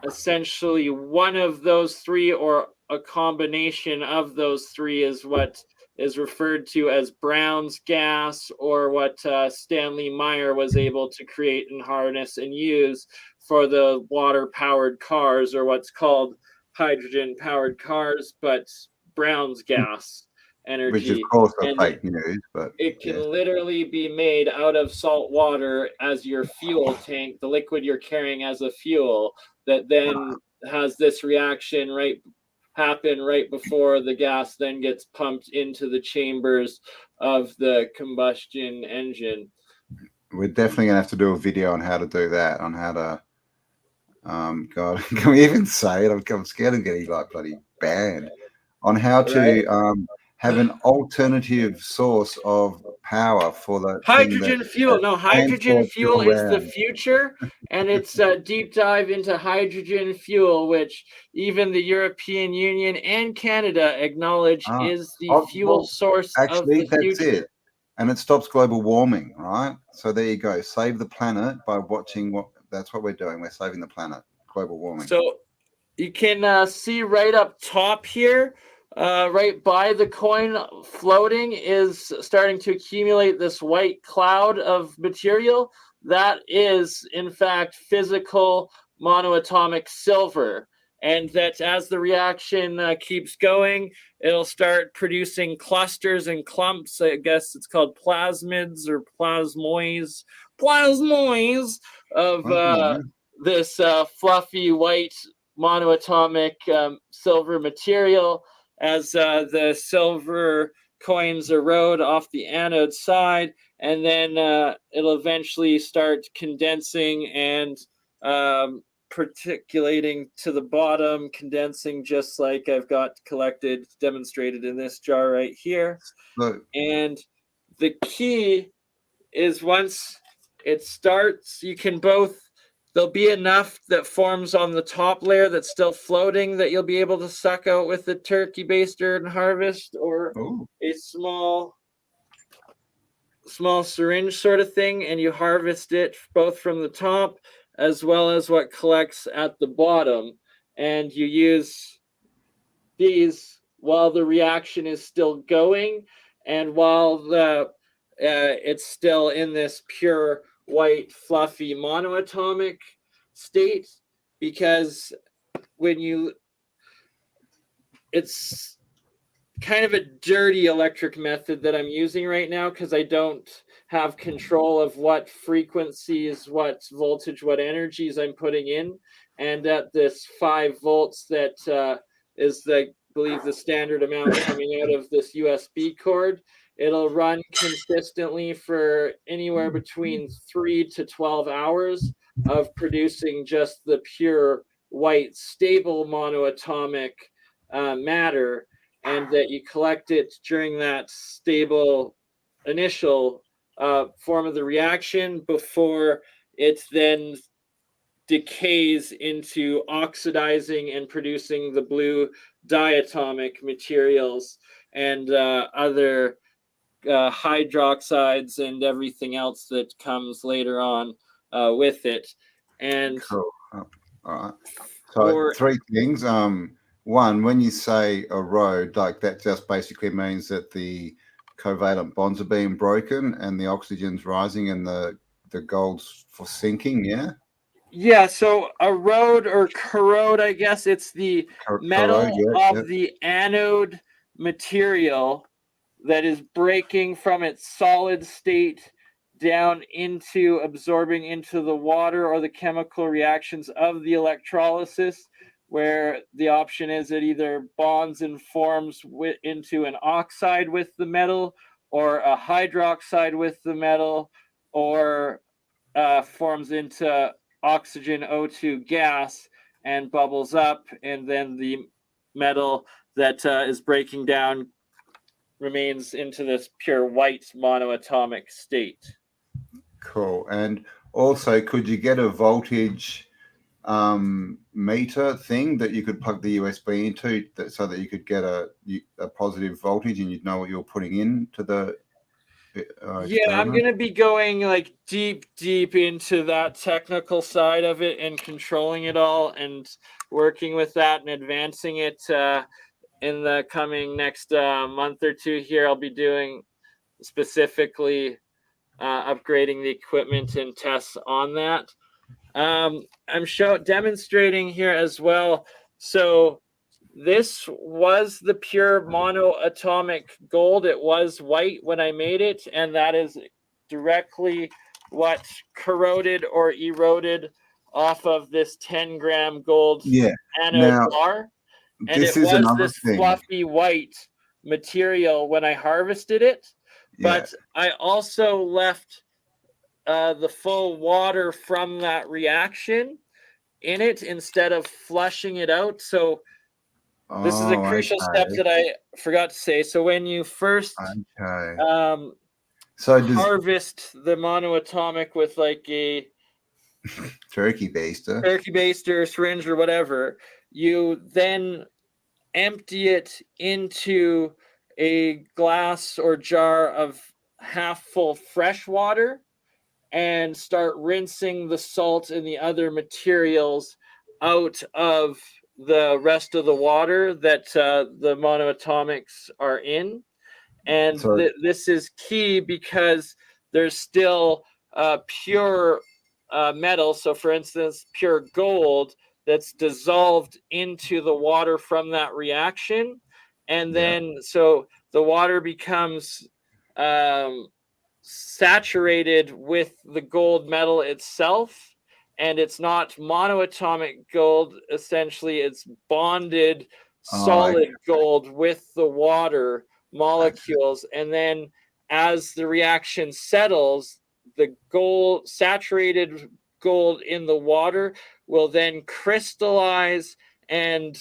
essentially one of those three or a combination of those three is what is referred to as Brown's gas, or what Stanley Meyer was able to create and harness and use for the water-powered cars, or what's called hydrogen-powered cars, but Brown's gas energy. Which of course are and fake news, but it can literally be made out of salt water as your fuel tank, the liquid you're carrying as a fuel, that then has this reaction happen right before the gas then gets pumped into the chambers of the combustion engine. We're definitely gonna have to do a video on how to do that, on how to God, can we even say it? I'm scared of getting like bloody banned, on how to have an alternative source of power for the hydrogen fuel. No, hydrogen fuel is the future, and it's a deep dive into hydrogen fuel, which even the European Union and Canada acknowledge is the fuel source of the future. It. And it stops global warming, right? So there you go. Save the planet by watching that's what we're doing. We're saving the planet, global warming. So you can see right up top here, right by the coin floating, is starting to accumulate this white cloud of material. That is, in fact, physical monoatomic silver. And that as the reaction keeps going, it'll start producing clusters and clumps. I guess it's called plasmids or plasmoids of this fluffy white monoatomic silver material. As the silver coins erode off the anode side, and then it'll eventually start condensing and particulating to the bottom, condensing just like I've got collected, demonstrated in this jar right here. Look. And the key is once it starts, you can there'll be enough that forms on the top layer that's still floating that you'll be able to suck out with the turkey baster and harvest, or a small syringe sort of thing, and you harvest it both from the top as well as what collects at the bottom. And you use these while the reaction is still going, and while it's still in this pure white fluffy monoatomic state, because it's kind of a dirty electric method that I'm using right now, because I don't have control of what frequencies, what voltage, what energies I'm putting in. And at this 5 volts that is I believe the standard amount coming out of this USB cord, it'll run consistently for anywhere between 3 to 12 hours of producing just the pure white stable monoatomic matter, and that you collect it during that stable initial form of the reaction before it then decays into oxidizing and producing the blue diatomic materials and other hydroxides and everything else that comes later on with it. And cool. All right. So 3 things. One, when you say erode, like that just basically means that the covalent bonds are being broken and the oxygen's rising and the gold's for sinking. Yeah, so erode or corrode, I guess it's the metal of the anode material that is breaking from its solid state down into absorbing into the water or the chemical reactions of the electrolysis, where the option is it either bonds and forms into an oxide with the metal, or a hydroxide with the metal, or forms into oxygen O2 gas and bubbles up, and then the metal that is breaking down remains into this pure white monoatomic state. Cool. And also, could you get a voltage meter thing that you could plug the USB into, so that you could get a positive voltage and you'd know what you're putting into the Yeah, I'm gonna be going like deep into that technical side of it and controlling it all and working with that and advancing it in the coming next month or two here. I'll be doing specifically upgrading the equipment and tests on that. I'm demonstrating here as well. So this was the pure monoatomic gold. It was white when I made it, and that is directly what corroded or eroded off of this 10-gram gold anode bar. And it was this fluffy white material when I harvested it. But I also left the full water from that reaction in it instead of flushing it out. So this is a crucial step that I forgot to say. So when you first harvest the monoatomic with like a turkey baster, syringe, or whatever, you then empty it into a glass or jar of half full fresh water and start rinsing the salt and the other materials out of the rest of the water that the monoatomics are in. And this is key because there's still pure metal. So for instance, pure gold that's dissolved into the water from that reaction. And then so the water becomes saturated with the gold metal itself, and it's not monoatomic gold. Essentially, it's bonded solid gold with the water molecules. And then as the reaction settles, the gold, saturated gold in the water, will then crystallize and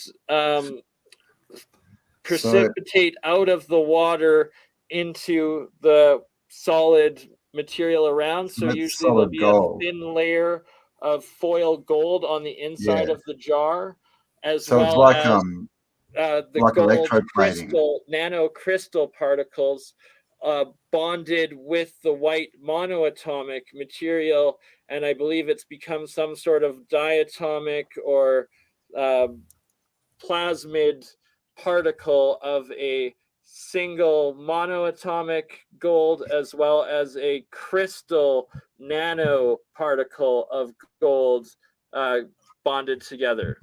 precipitate out of the water into the solid material around. So usually there'll be a thin layer of foil gold on the inside of the jar, as well as the gold crystal, nano crystal particles bonded with the white monoatomic material. And I believe it's become some sort of diatomic or plasmid particle of a single monoatomic gold, as well as a crystal nano particle of gold bonded together.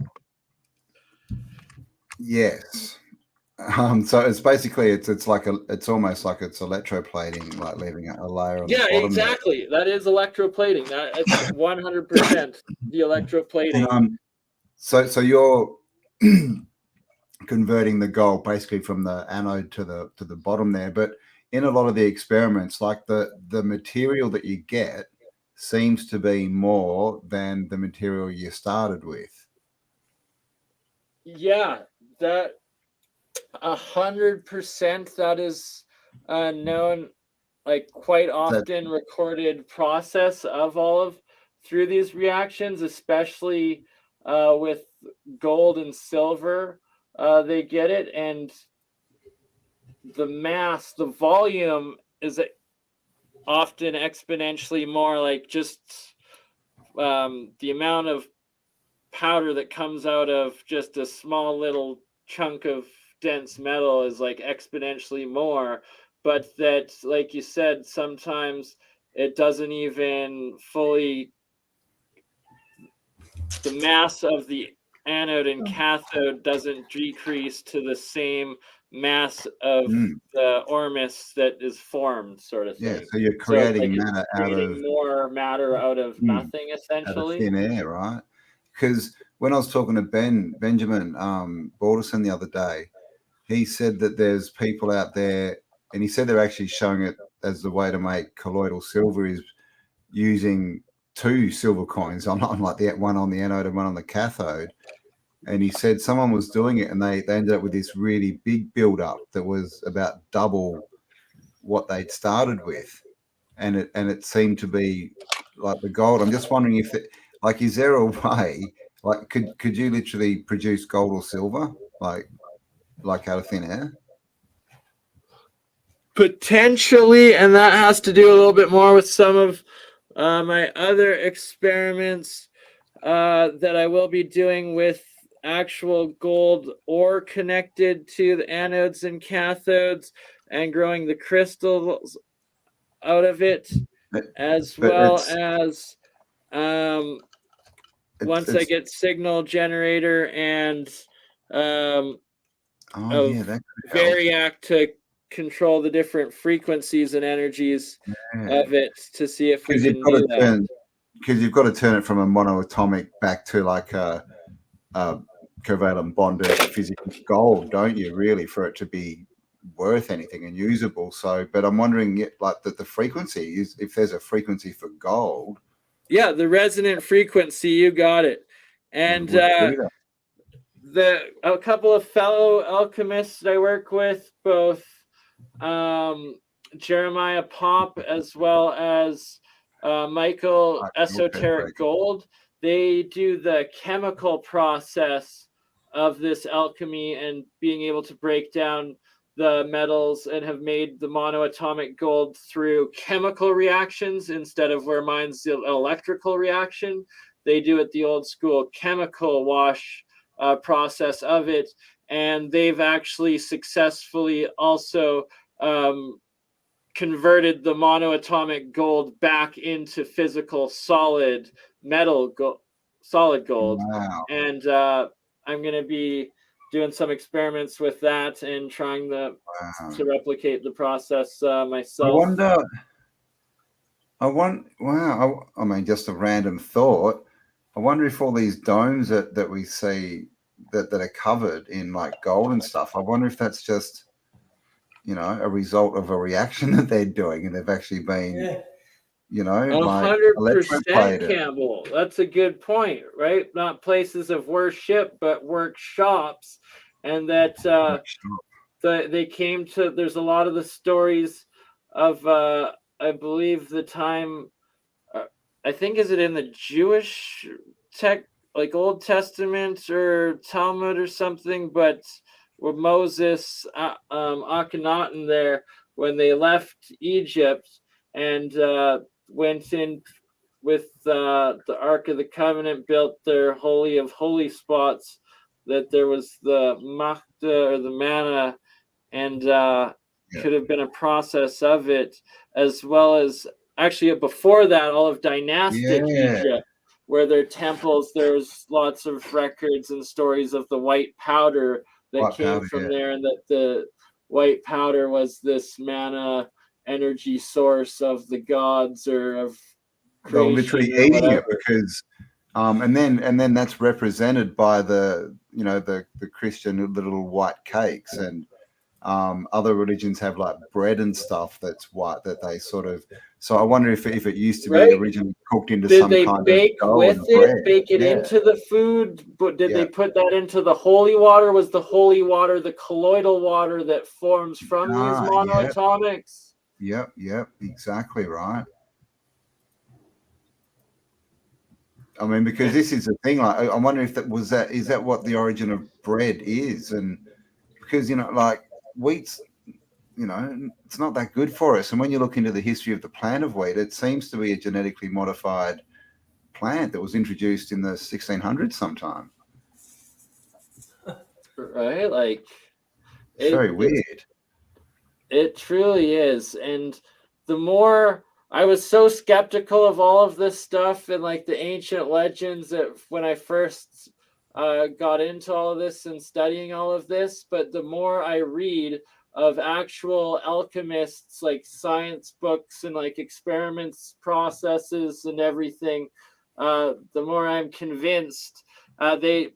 Yes. So it's basically it's almost like it's electroplating, like leaving a layer on the bottom. Exactly. That is electroplating. It's 100% the electroplating. So you're converting the gold basically from the anode to the bottom there, but in a lot of the experiments, like the material that you get seems to be more than the material you started with. Yeah, that 100%. That is known, like quite often recorded process of through these reactions, especially with gold and silver. They get it, and the mass, the volume is often exponentially more, like just the amount of powder that comes out of just a small little chunk of dense metal is like exponentially more. But that, like you said, sometimes it doesn't even fully, the mass of the anode and cathode doesn't decrease to the same mass of the ormus that is formed, sort of thing. Yeah, so you're creating matter more matter out of nothing, essentially. Out of thin air, right? Because when I was talking to Benjamin Balderson the other day, he said that there's people out there, and he said they're actually showing it as the way to make colloidal silver is using 2 silver coins, on like the one on the anode and one on the cathode. And he said someone was doing it, and they ended up with this really big buildup that was about double what they'd started with, and it seemed to be like the gold. I'm just wondering if is there a way, like could you literally produce gold or silver like out of thin air? Potentially, and that has to do a little bit more with some of my other experiments that I will be doing with actual gold ore connected to the anodes and cathodes and growing the crystals out of it, But, as but well as once I it's get signal generator and oh of yeah, that could help. variac to control the different frequencies and energies Yeah. of it to see if we Because you've can got do to that. turn because you've got to turn it from a monoatomic back to like a covalent bonded physical gold, don't you? Really, for it to be worth anything and usable. So, but I'm wondering, like the frequency is if there's a frequency for gold. Yeah, the resonant frequency, you got it. And would do that. a couple of fellow alchemists I work with, both Jeremiah Pop as well as Michael Esoteric Gold, they do the chemical process of this alchemy and being able to break down the metals and have made the monoatomic gold through chemical reactions instead of where mine's the electrical reaction. They do it the old school chemical wash process of it, and they've actually successfully also converted the monoatomic gold back into physical solid metal solid gold. Wow. And I'm going to be doing some experiments with that and trying to replicate the process myself. Wow. I mean, just a random thought. I wonder if all these domes that we see that are covered in like gold and stuff, I wonder if that's just, a result of a reaction that they're doing and they've actually been, like 100%, Campbell. That's a good point, right? Not places of worship, but workshops. And that they came to, there's a lot of the stories of, I believe the time, I think, is it in the Jewish like Old Testament or Talmud or something, but where Moses, Akhenaten there, when they left Egypt and went in with the Ark of the Covenant, built their Holy of Holy spots, that there was the Machta or the manna, and could have been a process of it, as well as actually before that, all of dynastic Egypt, where their temples, there's lots of records and stories of the white powder that came from there, and that the white powder was this manna energy source of the gods or of creation. They're literally eating it because and then that's represented by the the Christian little white cakes, and other religions have like bread and stuff that's white that they sort of. So I wonder if it used to be originally cooked into some kind of dough and bread. Bake it into the food, but did they put that into the holy water? Was the holy water the colloidal water that forms from these monoatomics? Yep, exactly right. I mean, because this is the thing. Like, I wonder if is that what the origin of bread is, and because like wheat's, it's not that good for us. And when you look into the history of the plant of wheat, it seems to be a genetically modified plant that was introduced in the 1600s sometime. Right? Like, it's very weird. It truly is. And the more I was so skeptical of all of this stuff and like the ancient legends that when I first got into all of this and studying all of this, but the more I read of actual alchemists, like science books and like experiments, processes and everything, the more I'm convinced. They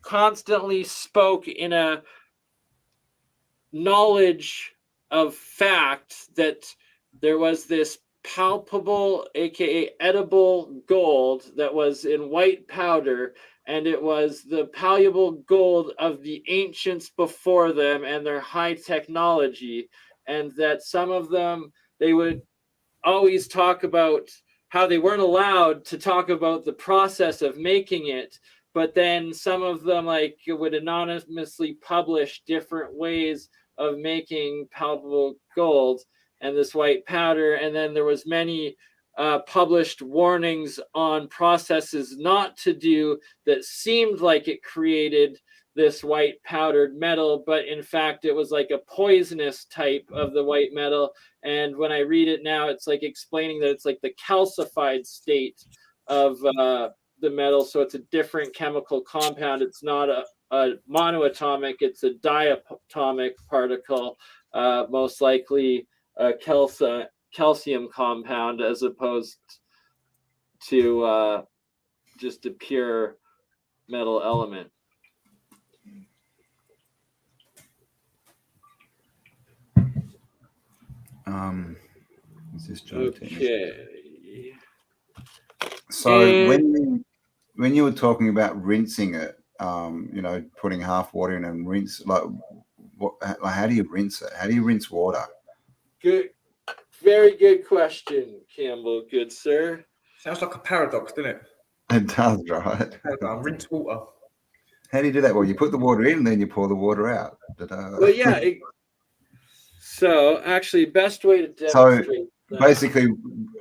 constantly spoke in a knowledge of fact that there was this palpable, aka edible gold that was in white powder, and it was the palpable gold of the ancients before them and their high technology, and that some of them, they would always talk about how they weren't allowed to talk about the process of making it, but then some of them like would anonymously publish different ways of making palpable gold and this white powder. And then there was many published warnings on processes not to do that seemed like it created this white powdered metal, but in fact it was like a poisonous type of the white metal. And when I read it now, it's like explaining that it's like the calcified state of the metal. So it's a different chemical compound. It's not a monoatomic, it's a diatomic particle, most likely a calcium compound, as opposed to just a pure metal element. Is this Okay. So when you were talking about rinsing it, putting half water in and rinse, how do you rinse it? How do you rinse water? Good, very good question, Campbell. Good sir. Sounds like a paradox, doesn't it? It does, right? Rinse water. How do you do that? Well, you put the water in, and then you pour the water out. Well, yeah. So actually, best way to demonstrate. Basically,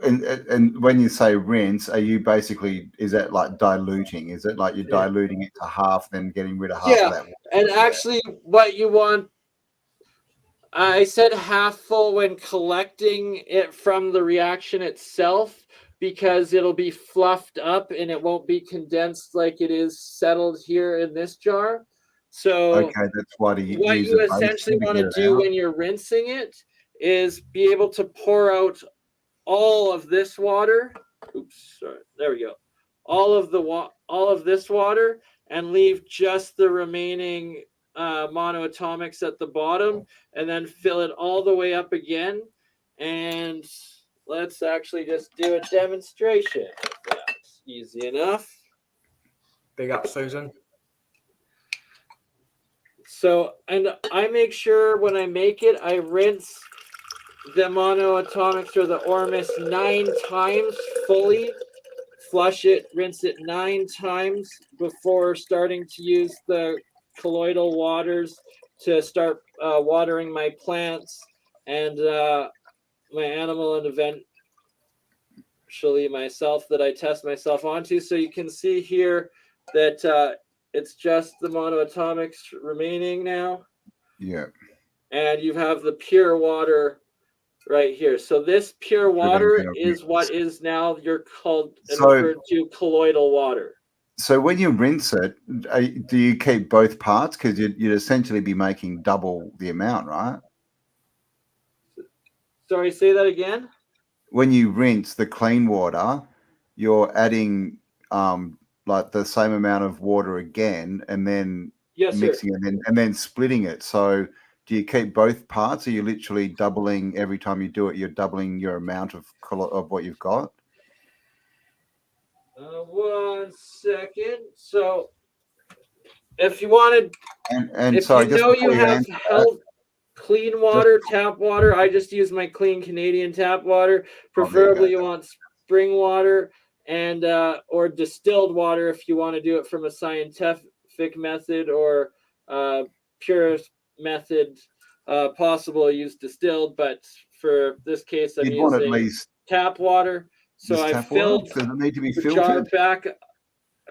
and when you say rinse, is that like diluting? Is it like you're diluting it to half, then getting rid of half of that water? And actually what you want, I said half full when collecting it from the reaction itself, because it'll be fluffed up and it won't be condensed like it is settled here in this jar. So okay, that's what you essentially want to do when you're rinsing it is be able to pour out all of this water. Oops, sorry. There we go. All of this water, and leave just the remaining monoatomics at the bottom, and then fill it all the way up again. And let's actually just do a demonstration. That's easy enough. Big up, Susan. So, and I make sure when I make it, I rinse the monoatomics or the ormus 9 times fully, flush it, rinse it 9 times before starting to use the colloidal waters to start watering my plants and my animal, and eventually myself that I test myself onto. So you can see here that it's just the monoatomics remaining now. Yeah. And you have the pure water right here. So this pure water is what is now referred to colloidal water. So when you rinse it, do you keep both parts? Because you'd essentially be making double the amount, right? Sorry, say that again? When you rinse the clean water, you're adding like the same amount of water again, and then mixing it and then splitting it. So do you keep both parts? Are you literally doubling every time you do it? You're doubling your amount of what you've got? 1 second. So if you wanted, you have clean water, tap water, I just use my clean Canadian tap water. Preferably you want spring water and or distilled water if you want to do it from a scientific method, or purest method possible, use distilled. But for this case, I'm using tap water. So I filled the jar back,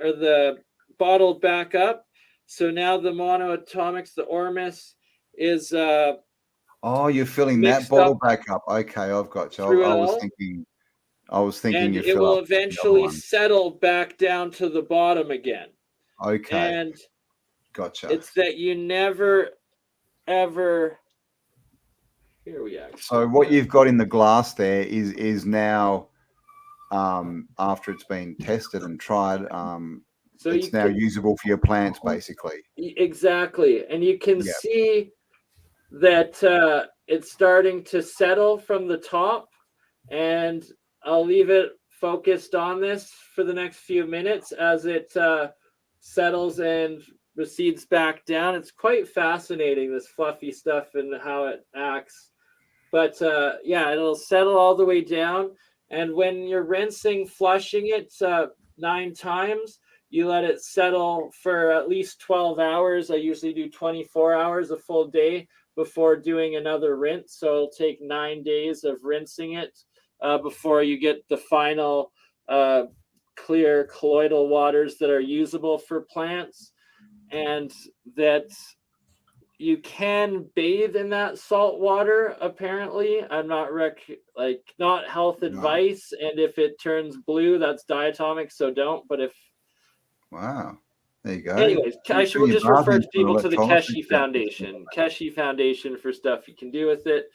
or the bottle back up. So now the monoatomics, the ormus, is you're filling that bottle back up. Okay, I've got you. I was thinking and you it will eventually settle back down to the bottom again. Okay. And gotcha. It's that you never ever. Here we are. So what you've got in the glass there is now, after it's been tested and tried, so it's now usable for your plants, basically. Exactly, and you can see that it's starting to settle from the top, and I'll leave it focused on this for the next few minutes as it settles and recedes back down. It's quite fascinating, this fluffy stuff and how it acts. But it'll settle all the way down. And when you're rinsing, flushing it 9 times, you let it settle for at least 12 hours. I usually do 24 hours, a full day, before doing another rinse. So it'll take 9 days of rinsing it before you get the final clear colloidal waters that are usable for plants. And that you can bathe in that salt water. Apparently, I'm not not health advice. And if it turns blue, that's diatomic, so don't. But if wow, there you go. Anyways, we'll just refer to people to the Keshi Foundation. Keshi Foundation for stuff you can do with it.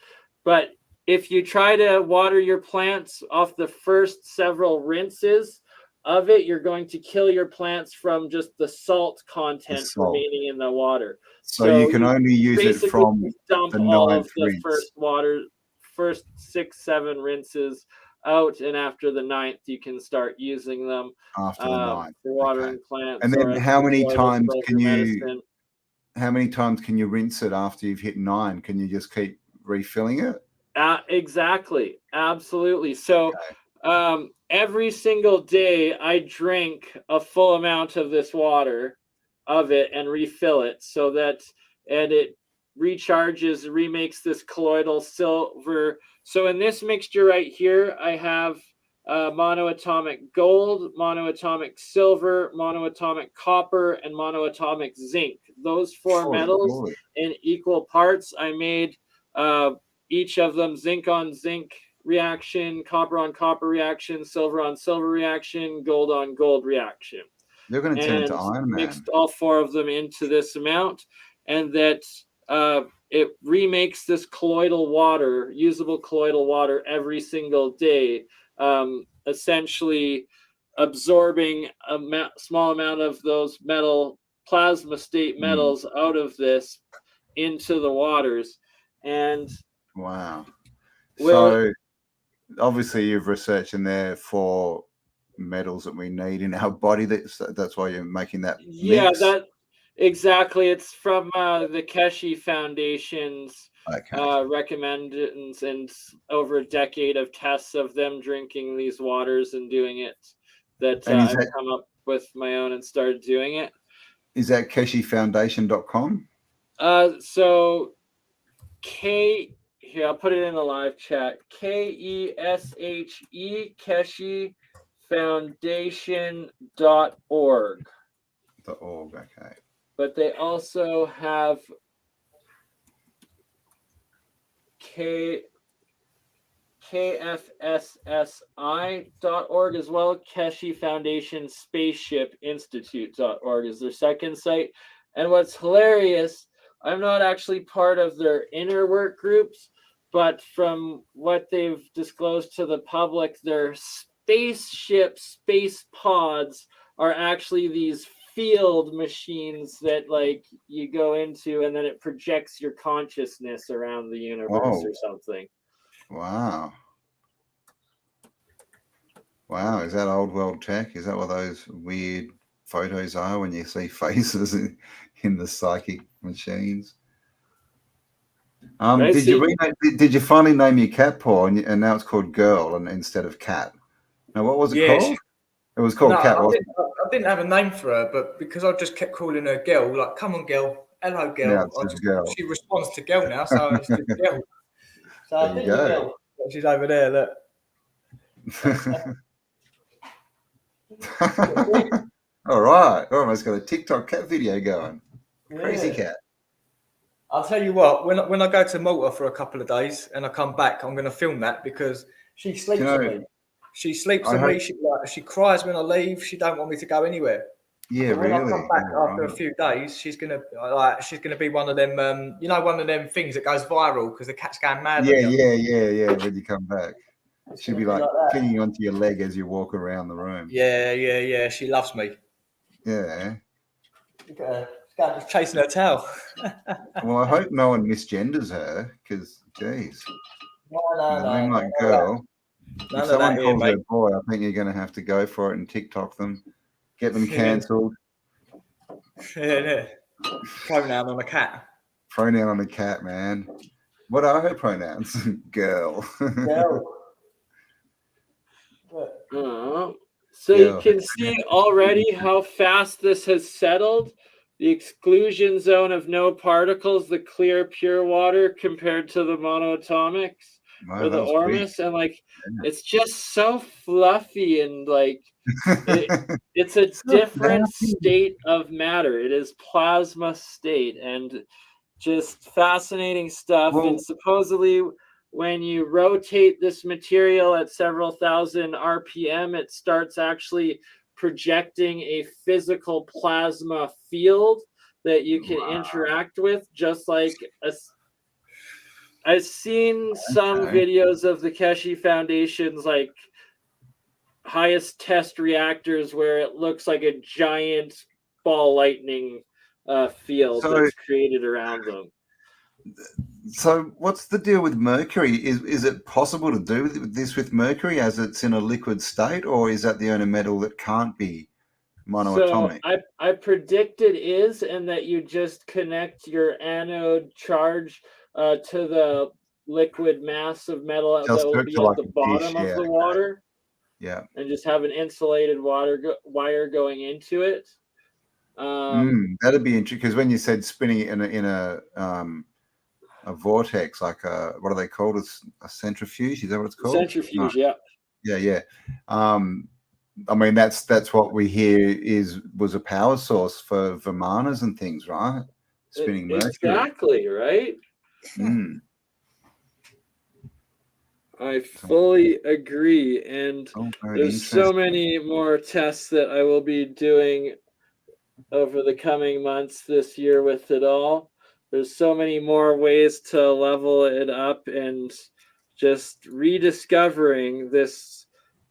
But if you try to water your plants off the first several rinses of it, you're going to kill your plants from just the salt content remaining in the water. So you can only use it from dump all of the first 6-7 rinses out, and after the 9th you can start using them after the 9th for watering plants. And then how many times can you rinse it after you've hit 9? Can you just keep refilling it? Exactly, absolutely. So every single day I drink a full amount of this water of it and refill it, so that it recharges, remakes this colloidal silver. So in this mixture right here, I have monoatomic gold, monoatomic silver, monoatomic copper, and monoatomic zinc. Those 4 metals in equal parts. I made each of them zinc on zinc reaction, copper on copper reaction, silver on silver reaction, gold on gold reaction. They're going to turn to Iron Man. Mixed all 4 of them into this amount, and that it remakes this colloidal water, usable colloidal water, every single day, essentially absorbing a small amount of those plasma state metals out of this into the waters. And wow. So obviously you've researched in there for metals that we need in our body. That's why you're making that mix. Exactly. It's from the Keshi Foundation's recommendations, and over a decade of tests of them drinking these waters and doing it, that I've come up with my own and started doing it. Is that KeshiFoundation.com? So here, I'll put it in the live chat. KESHE, Keshi Foundation.org. Okay. But they also have KFSSI.org as well. Keshi Foundation Spaceship Institute.org is their second site. And what's hilarious, I'm not actually part of their inner work groups, but from what they've disclosed to the public, their spaceship space pods are actually these field machines that you go into, and then it projects your consciousness around the universe or something. Wow, is that old world tech? Is that what those weird photos are when you see faces in the psychic machines? Did you finally name your cat, Paul, and now it's called Girl and instead of Cat? Now what was it called? It was called Cat, wasn't it? I didn't have a name for her, but because I just kept calling her Girl, like, come on, Girl, hello, Girl. Girl. She responds to Girl now, so it's just Girl. So I think Girl. She's over there, look. All right. We're almost got a TikTok cat video going. Crazy cat. I'll tell you what, when I go to Malta for a couple of days and I come back, I'm going to film that because she sleeps with me. She sleeps with me. She cries when I leave. She don't want me to go anywhere. Yeah, when really. I come back after a few days, she's gonna be one of them. One of them things that goes viral because the cat's going mad. Yeah. When you come back, she'll be like clinging onto your leg as you walk around the room. Yeah. She loves me. Yeah. She's chasing her tail. Well, I hope no one misgenders her because, geez. No. I'm like Girl. If someone calls her boy, I think you're going to have to go for it and TikTok them, get them cancelled. Yeah. Pronoun on a cat. Pronoun on a cat, man. What are her pronouns? Girl. So you can see already how fast this has settled. the exclusion zone of no particles, the clear, pure water compared to the monoatomics Wow, or the that was quick. Ormus. And like, it's just so fluffy and like, it's a different state of matter. It is plasma state and just fascinating stuff. Well, and supposedly, when you rotate this material at several thousand RPM, it starts actually projecting a physical plasma field that you can interact with, just like I've seen some videos of the Keshe Foundation's like highest test reactors where it looks like a giant ball lightning field that's created around them. So what's the deal with mercury? Is it possible to do this with mercury as it's in a liquid state, or is that the only metal that can't be monoatomic? So I predict it is, and that you just connect your anode charge to the liquid mass of metal that will be at the bottom of the water. Yeah. And just have an insulated wire going into it. That'd be interesting, because when you said spinning it in a vortex, like what are they called? A centrifuge? Is that what it's called? Centrifuge, yeah. Yeah. I mean, that's what we hear was a power source for Vimanas and things, right? Spinning mercury. Exactly, right? I fully agree. And there's so many more tests that I will be doing over the coming months this year with it all. There's so many more ways to level it up and just rediscovering this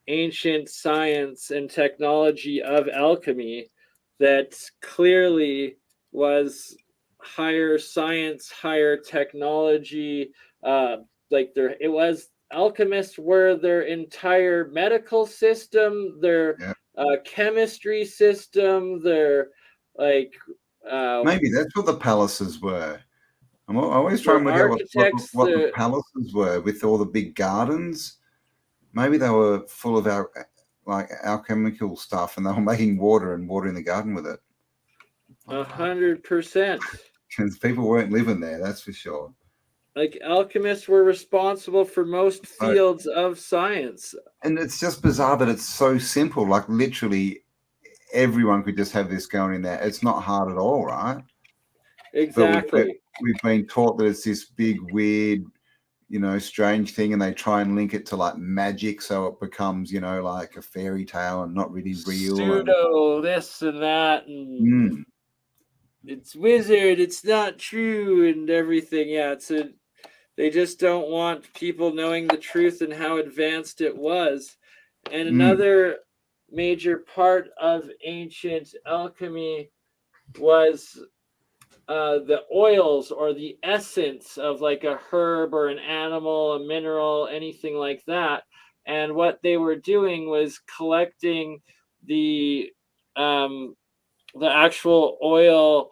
ancient science and technology of alchemy that clearly was higher science, higher technology. Alchemists were their entire medical system, their chemistry system, their maybe that's what the palaces were. I always try and work out what the palaces were with all the big gardens. Maybe they were full of alchemical stuff, and they were making water and watering the garden with it. 100%. Because people weren't living there, that's for sure. Like, alchemists were responsible for most fields of science. And it's just bizarre that it's so simple. Like, literally everyone could just have this going in there. It's not hard at all, right? Exactly. But we've been taught that it's this big, weird, strange thing, and they try and link it to like magic, so it becomes, like a fairy tale and not really real. Pseudo this and that, and it's wizard, it's not true, and everything. Yeah, they just don't want people knowing the truth and how advanced it was. And another major part of ancient alchemy was the oils, or the essence of like a herb or an animal, a mineral, anything like that. And what they were doing was collecting the actual oil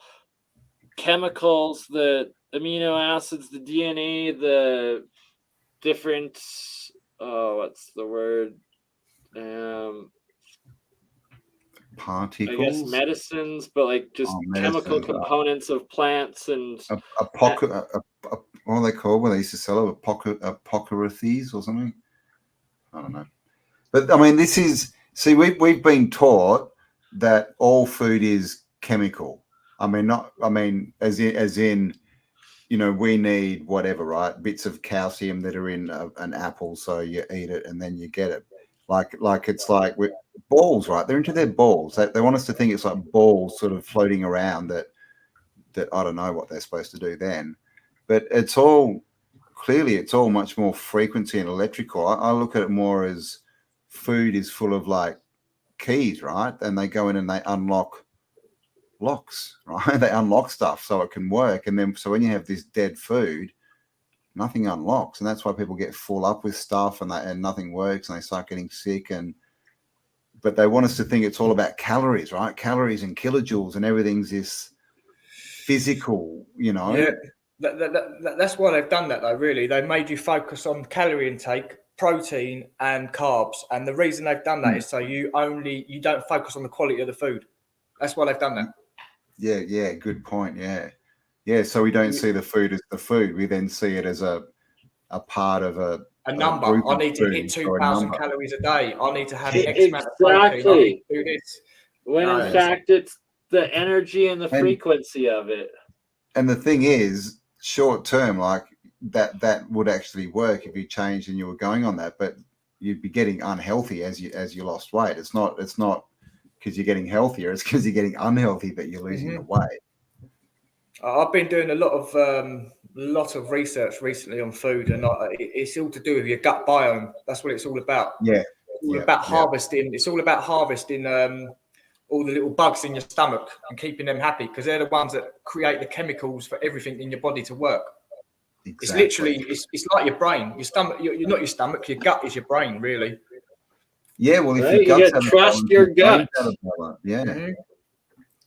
chemicals, the amino acids, the DNA, the different what's the word? Particles, I guess medicines, but like just chemical components of plants. And what are they called when they used to sell it? Apocryphes or something? I don't know. But I mean, we've been taught that all food is chemical. As in, we need whatever, right? Bits of calcium that are in an apple, so you eat it and then you get it. Like it's like balls, right? They're into their balls. They want us to think it's like balls sort of floating around that I don't know what they're supposed to do then. But it's all much more frequency and electrical. I look at it more as food is full of like keys, right? And they go in and they unlock locks, right? They unlock stuff so it can work. And then, so when you have this dead food, nothing unlocks. And that's why people get full up with stuff and nothing works and they start getting sick. But they want us to think it's all about calories, right? Calories and kilojoules and everything's this physical, Yeah, that's why they've done that though, really. They made you focus on calorie intake, protein and carbs. And the reason they've done that is so you don't focus on the quality of the food. That's why they've done that. Yeah. Good point. Yeah. So we don't see the food as the food. We then see it as a part of a number. group I of need to hit foods or a 2,000 number. calories a day. I need to have X amount of protein. I need Exactly. to do this. When No, in fact it's the energy and the frequency of it. And the thing is, short term, like that would actually work if you changed and you were going on that, but you'd be getting unhealthy as you lost weight. It's not because you're getting healthier, it's because you're getting unhealthy that you're losing the weight. I've been doing a lot of research recently on food, and it's all to do with your gut biome. That's what it's all about. Yeah. It's all about harvesting. It's all about harvesting all the little bugs in your stomach and keeping them happy, because they're the ones that create the chemicals for everything in your body to work. Exactly. It's literally, it's like your brain. Your stomach, you're not your stomach. Your gut is your brain, really. Yeah. Well, if right? You got trust your gut. Yeah.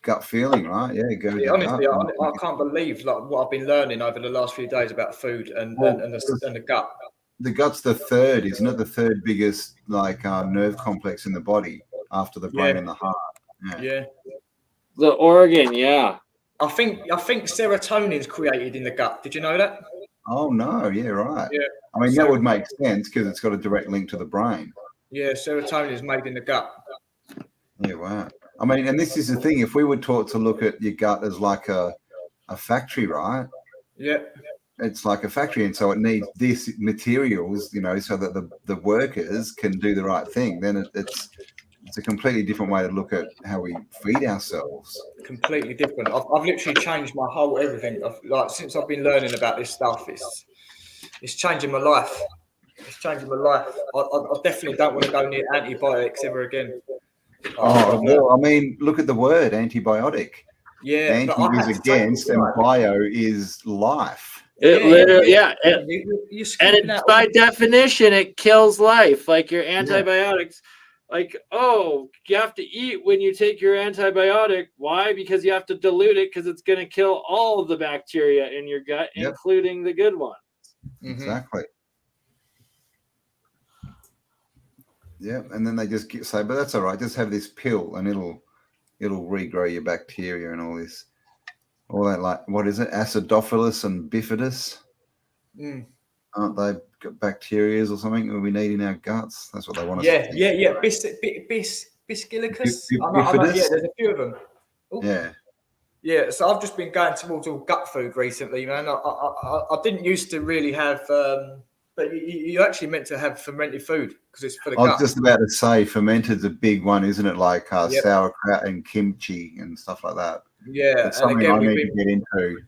Gut feeling, right? Yeah. Honestly, I can't believe like what I've been learning over the last few days about food and the gut. The gut's the third, isn't it? The third biggest like nerve complex in the body after the brain and the heart. Yeah. The organ, yeah. I think serotonin's created in the gut. Did you know that? Oh no, yeah, right. Yeah. I mean, that would make sense because it's got a direct link to the brain. Yeah, serotonin is made in the gut. Yeah, wow. I mean, and this is the thing. If we were taught to look at your gut as like a factory, right? Yeah. It's like a factory, and so it needs these materials, so that the workers can do the right thing. Then it's a completely different way to look at how we feed ourselves. Completely different. I've literally changed my whole everything. Since I've been learning about this stuff, it's changing my life. It's changing my life. I definitely don't want to go near antibiotics ever again. Well, I mean, look at the word antibiotic. Yeah, anti is against, and bio is life. It literally, and it's by definition, it kills life. Like your antibiotics, like, you have to eat when you take your antibiotic. Why? Because you have to dilute it, because it's going to kill all of the bacteria in your gut, including the good ones. Exactly. Yeah, and then they just say, but that's all right. Just have this pill, and it'll regrow your bacteria and all this. All that, like, what is it? Acidophilus and bifidus. Aren't they got bacteria or something that we need in our guts? That's what they want us to think. Yeah. Bacillus. There's a few of them. Ooh. Yeah. So I've just been going towards all gut food recently, man. I didn't used to really have, but you actually meant to have fermented food because it's for the gut. I was just about to say fermented's a big one, isn't it? Like sauerkraut and kimchi and stuff like that. Yeah, it's something I need to get into.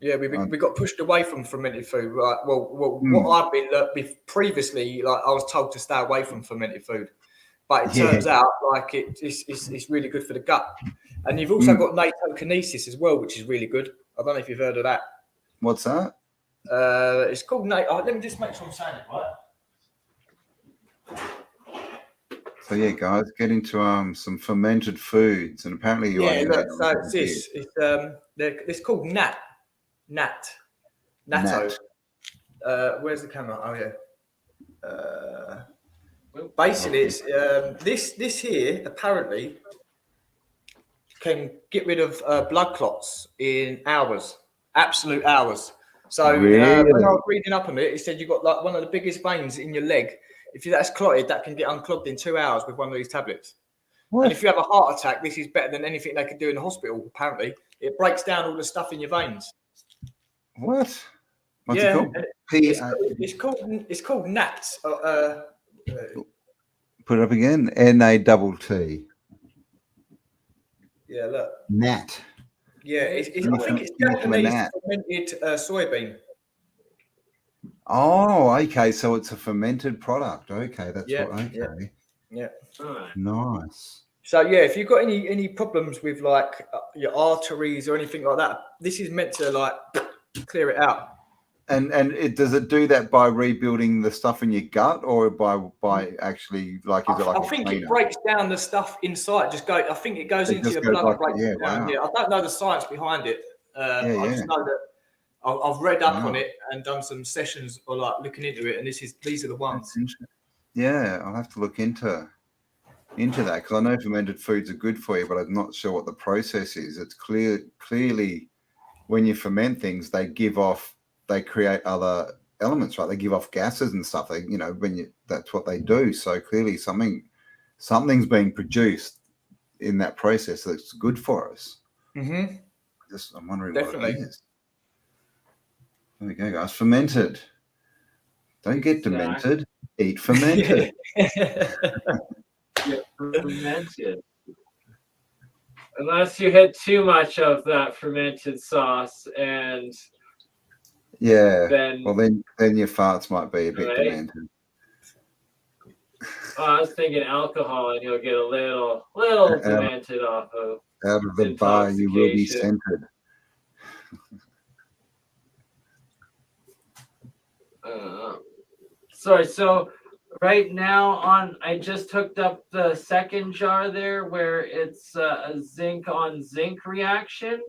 Yeah, we got pushed away from fermented food, right? Well, what I've been previously, like I was told to stay away from fermented food, but it turns out like it's really good for the gut. And you've also got natokinesis as well, which is really good. I don't know if you've heard of that. What's that? It's called let me just make sure I'm saying it right. So yeah, guys, get into some fermented foods, and apparently you are. Look, so it's this. It's called natto. Where's the camera? Oh yeah. Basically, it's this here apparently can get rid of blood clots in hours, absolute hours. So when I was reading up on it, it said you've got like one of the biggest veins in your leg. If that's clotted, that can get unclogged in 2 hours with one of these tablets. What? And if you have a heart attack, this is better than anything they can do in the hospital. Apparently, it breaks down all the stuff in your veins. What? What's it called? It's called NAT. Put it up again. NATT. Yeah, look. NAT. Yeah, I think it's Japanese fermented soybean. Oh, okay. So it's a fermented product. Okay, that's Yeah. Nice. So yeah, if you've got any problems with like your arteries or anything like that, this is meant to like clear it out. And does it do that by rebuilding the stuff in your gut, or by actually like? Is it like? I think it breaks down the stuff inside. I think it goes into your blood and breaks it down. Yeah, I don't know the science behind it. I just know that I've read up on it and done some sessions or like looking into it, and these are the ones. Yeah, I'll have to look into into that, because I know fermented foods are good for you, but I'm not sure what the process is. It's clearly when you ferment things, they create other elements, right? They give off gases and stuff. That's what they do. So clearly something's being produced in that process that's good for us. Mm-hmm. I'm wondering Definitely. what it is. There we go, guys. Fermented. Don't get demented. Eat fermented. Get fermented. Unless you had too much of that fermented sauce, and then your farts might be a bit demented. I was thinking alcohol, and you'll get a little demented off of. Out of the bar, you will be scented. Sorry, so right now I just hooked up the second jar there where it's a zinc on zinc reaction.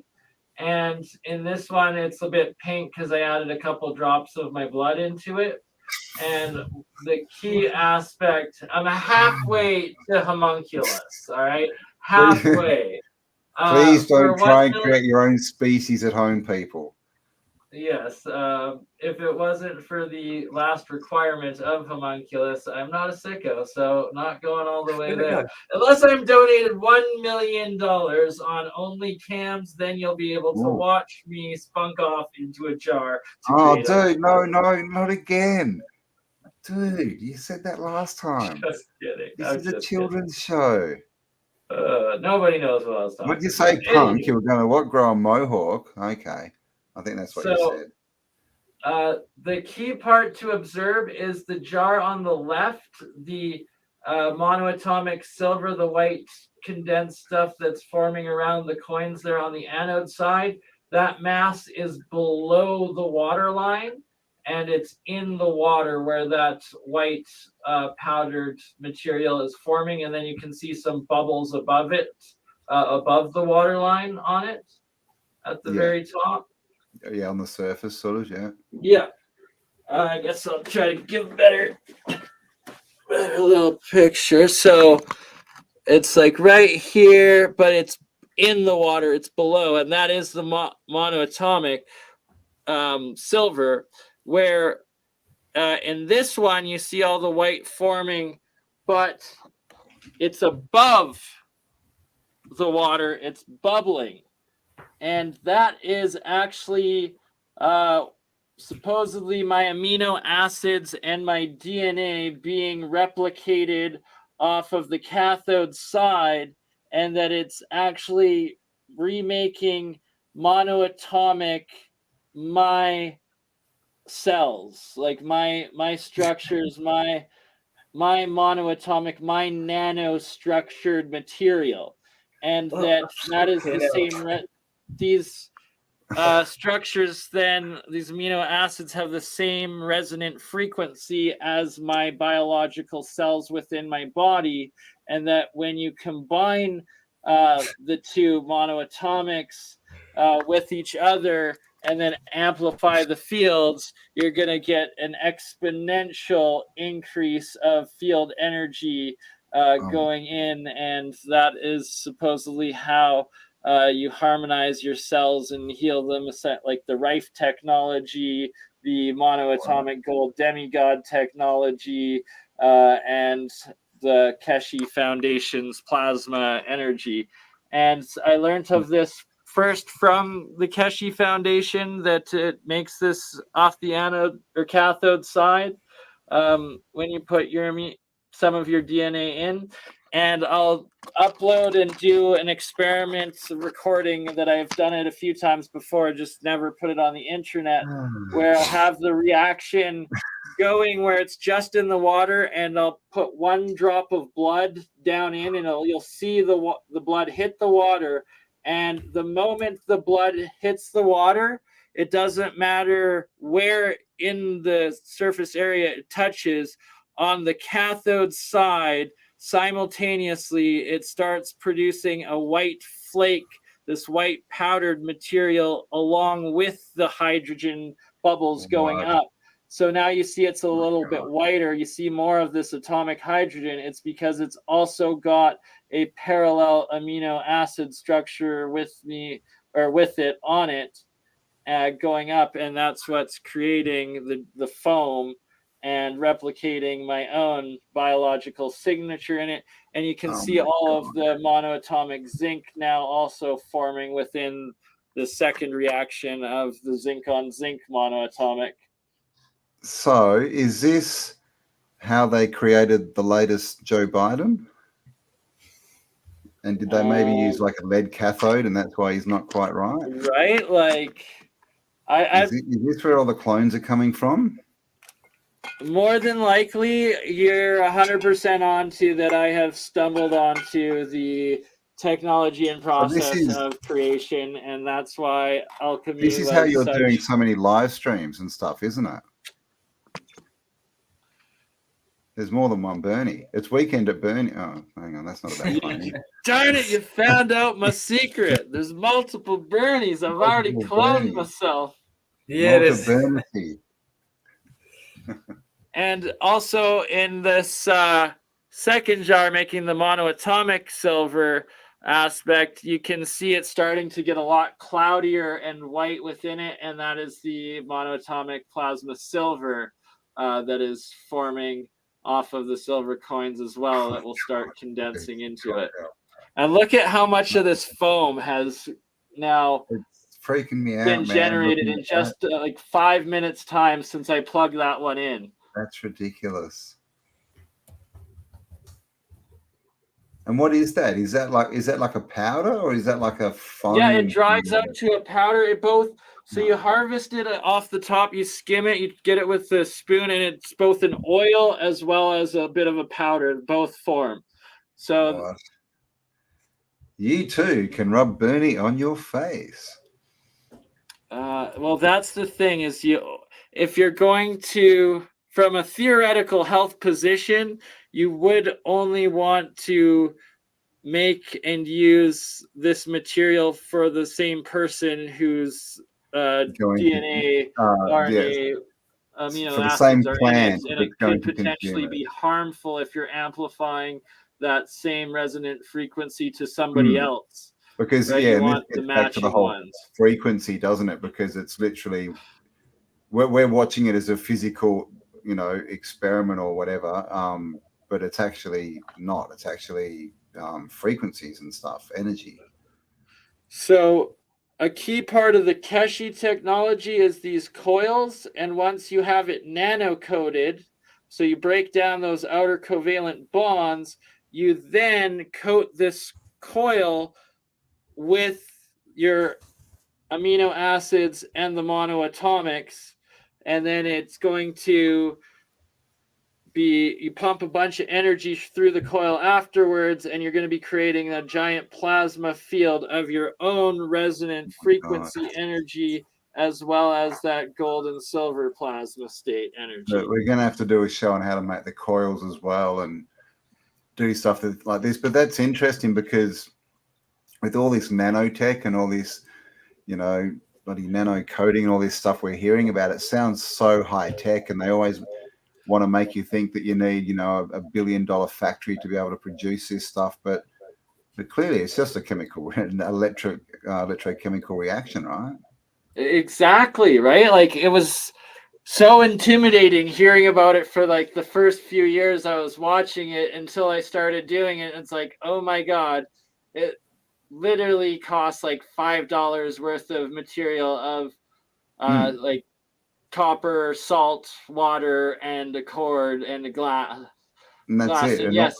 And in this one, it's a bit pink because I added a couple drops of my blood into it. And the key aspect, I'm halfway to homunculus, all right? Halfway. Please don't try and create your own species at home, people. Yes. If it wasn't for the last requirement of homunculus, I'm not a sicko, so not going all the way there. Unless I'm donated $1 million on only cams, then you'll be able to watch me spunk off into a jar. Dude, no, not again. Dude, you said that last time. Just kidding. This is a children's show. Nobody knows what I was talking about. What did you say, punk? You were going to what? Grow a mohawk? Okay. I think that's what you said. The key part to observe is the jar on the left, the monoatomic silver, the white condensed stuff that's forming around the coins there on the anode side. That mass is below the water line, and it's in the water where that white powdered material is forming, and then you can see some bubbles above it, above the water line on it at the very top. Yeah, on the surface, sort of, Yeah. I guess I'll try to give a better little picture. So it's like right here, but it's in the water, it's below, and that is the monoatomic silver, where in this one you see all the white forming, but it's above the water, it's bubbling. And that is actually supposedly my amino acids and my DNA being replicated off of the cathode side, and that it's actually remaking monoatomic my cells, like my structures, my monoatomic, my nanostructured material. And that is the same these structures, then these amino acids have the same resonant frequency as my biological cells within my body, and that when you combine the two monoatomics with each other and then amplify the fields, you're going to get an exponential increase of field energy going in, and that is supposedly how you harmonize your cells and heal them, like the Rife technology, the monoatomic gold demigod technology, and the Keshe Foundation's plasma energy. And I learned of this first from the Keshe Foundation, that it makes this off the anode or cathode side when you put some of your DNA in. And I'll upload and do an experiment recording that I've done it a few times before, just never put it on the internet, where I'll have the reaction going where it's just in the water, and I'll put one drop of blood down in, and you'll see the blood hit the water. And the moment the blood hits the water, it doesn't matter where in the surface area it touches, on the cathode side, simultaneously, it starts producing a white flake, this white powdered material, along with the hydrogen bubbles going up. So now you see it's a little bit whiter. You see more of this atomic hydrogen. It's because it's also got a parallel amino acid structure with it on it, going up, and that's what's creating the foam and replicating my own biological signature in it. And you can see all of the monoatomic zinc now also forming within the second reaction of the zinc on zinc monoatomic. So is this how they created the latest Joe Biden? And did they maybe use like a lead cathode and that's why he's not quite right? Right? Like, is this where all the clones are coming from? More than likely, you're 100% onto that. I have stumbled onto the technology and process of creation, and that's why alchemy. This is how you're doing so many live streams and stuff, isn't it? There's more than one Bernie. It's weekend at Bernie. Oh, hang on, that's not about Bernie. Darn it, you found out my secret. There's multiple Bernies. I've already cloned myself. Yeah, Multiple And also in this second jar, making the monoatomic silver aspect, you can see it starting to get a lot cloudier and white within it, and that is the monoatomic plasma silver that is forming off of the silver coins as well, that will start condensing into it. And look at how much of this foam has now freaking me out, been generated in just like 5 minutes time since I plugged that one in. That's ridiculous. And what is that? Is that like a powder or is that like a foam? Yeah, it dries out to a powder. It both. So you harvest it off the top, you skim it, you get it with the spoon, and it's both an oil as well as a bit of a powder, both form. So what? You too can rub Bernie on your face. Well, that's the thing is if you're going to, from a theoretical health position, you would only want to make and use this material for the same person whose DNA, RNA, amino for the acids same are plant, in it, and it could potentially be harmful if you're amplifying that same resonant frequency to somebody else. Because right? You want the back to the whole frequency, doesn't it? Because it's literally we're watching it as a physical, experiment or whatever, but it's actually not. It's actually frequencies and stuff, energy. So a key part of the Keshi technology is these coils, and once you have it nano-coated, so you break down those outer covalent bonds, you then coat this coil with your amino acids and the monoatomics, and then it's going to be, you pump a bunch of energy through the coil afterwards, and you're going to be creating a giant plasma field of your own resonant frequency energy, as well as that gold and silver plasma state energy. But we're going to have to do a show on how to make the coils as well and do stuff like this. But that's interesting because with all this nanotech and all this, bloody nano coating and all this stuff we're hearing about, it sounds so high tech, and they always want to make you think that you need, a $1 billion factory to be able to produce this stuff, but clearly it's just an electrochemical reaction, right? Exactly, right? Like, it was so intimidating hearing about it for like the first few years I was watching it until I started doing it. It's like, oh my God, it literally costs like $5 worth of material of like copper, salt, water, and a cord and a glass. And that's it. And yes.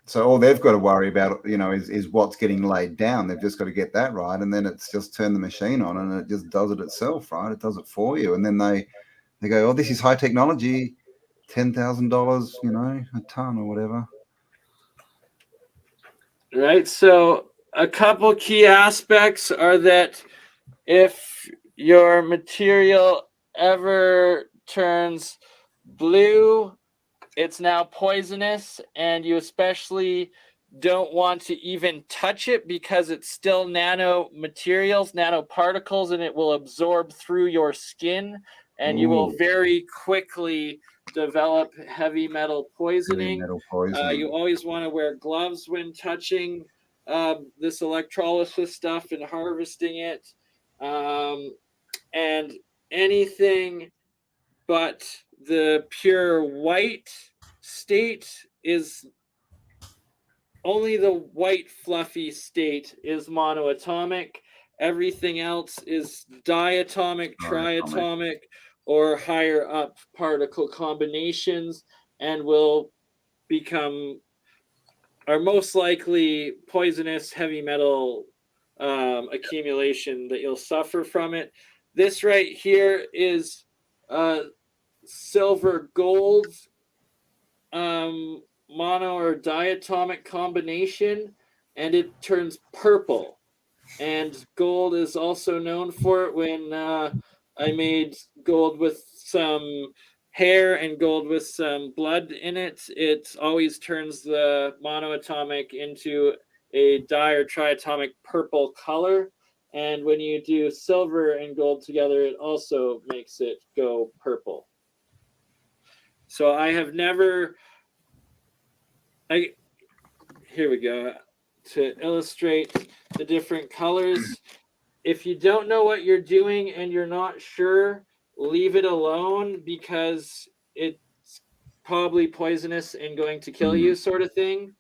So all they've got to worry about, is what's getting laid down. They've just got to get that right, and then it's just turn the machine on, and it just does it itself, right? It does it for you, and then they go, "Oh, this is high technology, $10,000, a ton or whatever." Right. So a couple key aspects are that if your material ever turns blue, it's now poisonous, and you especially don't want to even touch it because it's still nanomaterials, nanoparticles, and it will absorb through your skin and you will very quickly develop heavy metal poisoning. Heavy metal poisoning. You always want to wear gloves when touching this electrolysis stuff and harvesting it. And anything but the pure white state is only the white fluffy state is monoatomic. Everything else is diatomic, triatomic, or higher up particle combinations, and will are most likely poisonous heavy metal accumulation that you'll suffer from it. This right here is silver gold mono or diatomic combination, and it turns purple. And gold is also known for it. When I made gold with some hair and gold with some blood in it, it always turns the monoatomic into a di or triatomic purple color. And when you do silver and gold together, it also makes it go purple. So I have never... here we go. To illustrate the different colors. If you don't know what you're doing and you're not sure, leave it alone, because it's probably poisonous and going to kill you, sort of thing.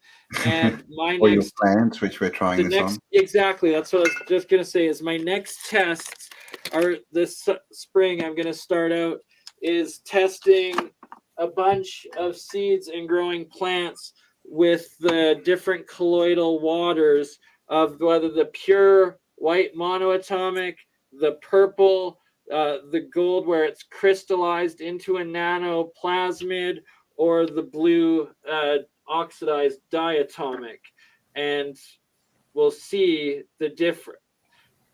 And my or next your plants, which we're trying this on. Exactly. That's what I was just going to say, is my next tests are this spring. I'm going to start out is testing a bunch of seeds and growing plants with the different colloidal waters of whether the pure white monoatomic, the purple, the gold where it's crystallized into a nanoplasmid, or the blue oxidized diatomic. And we'll see the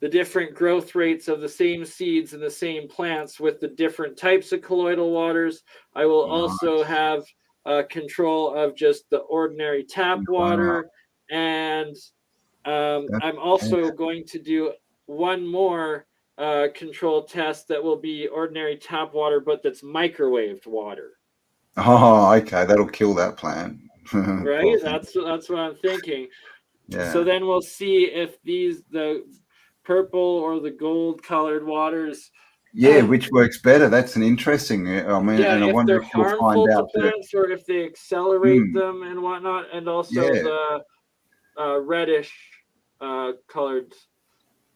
different growth rates of the same seeds and the same plants with the different types of colloidal waters. I will also have control of just the ordinary tap water. And I'm also going to do one more control test that will be ordinary tap water, but that's microwaved water. Oh, okay. That'll kill that plant. Right? That's what I'm thinking. Yeah. So then we'll see if the purple or the gold colored waters, which works better. That's an interesting. I mean, and I wonder if you'll find out to plants or if they accelerate them and whatnot, and also the reddish colored.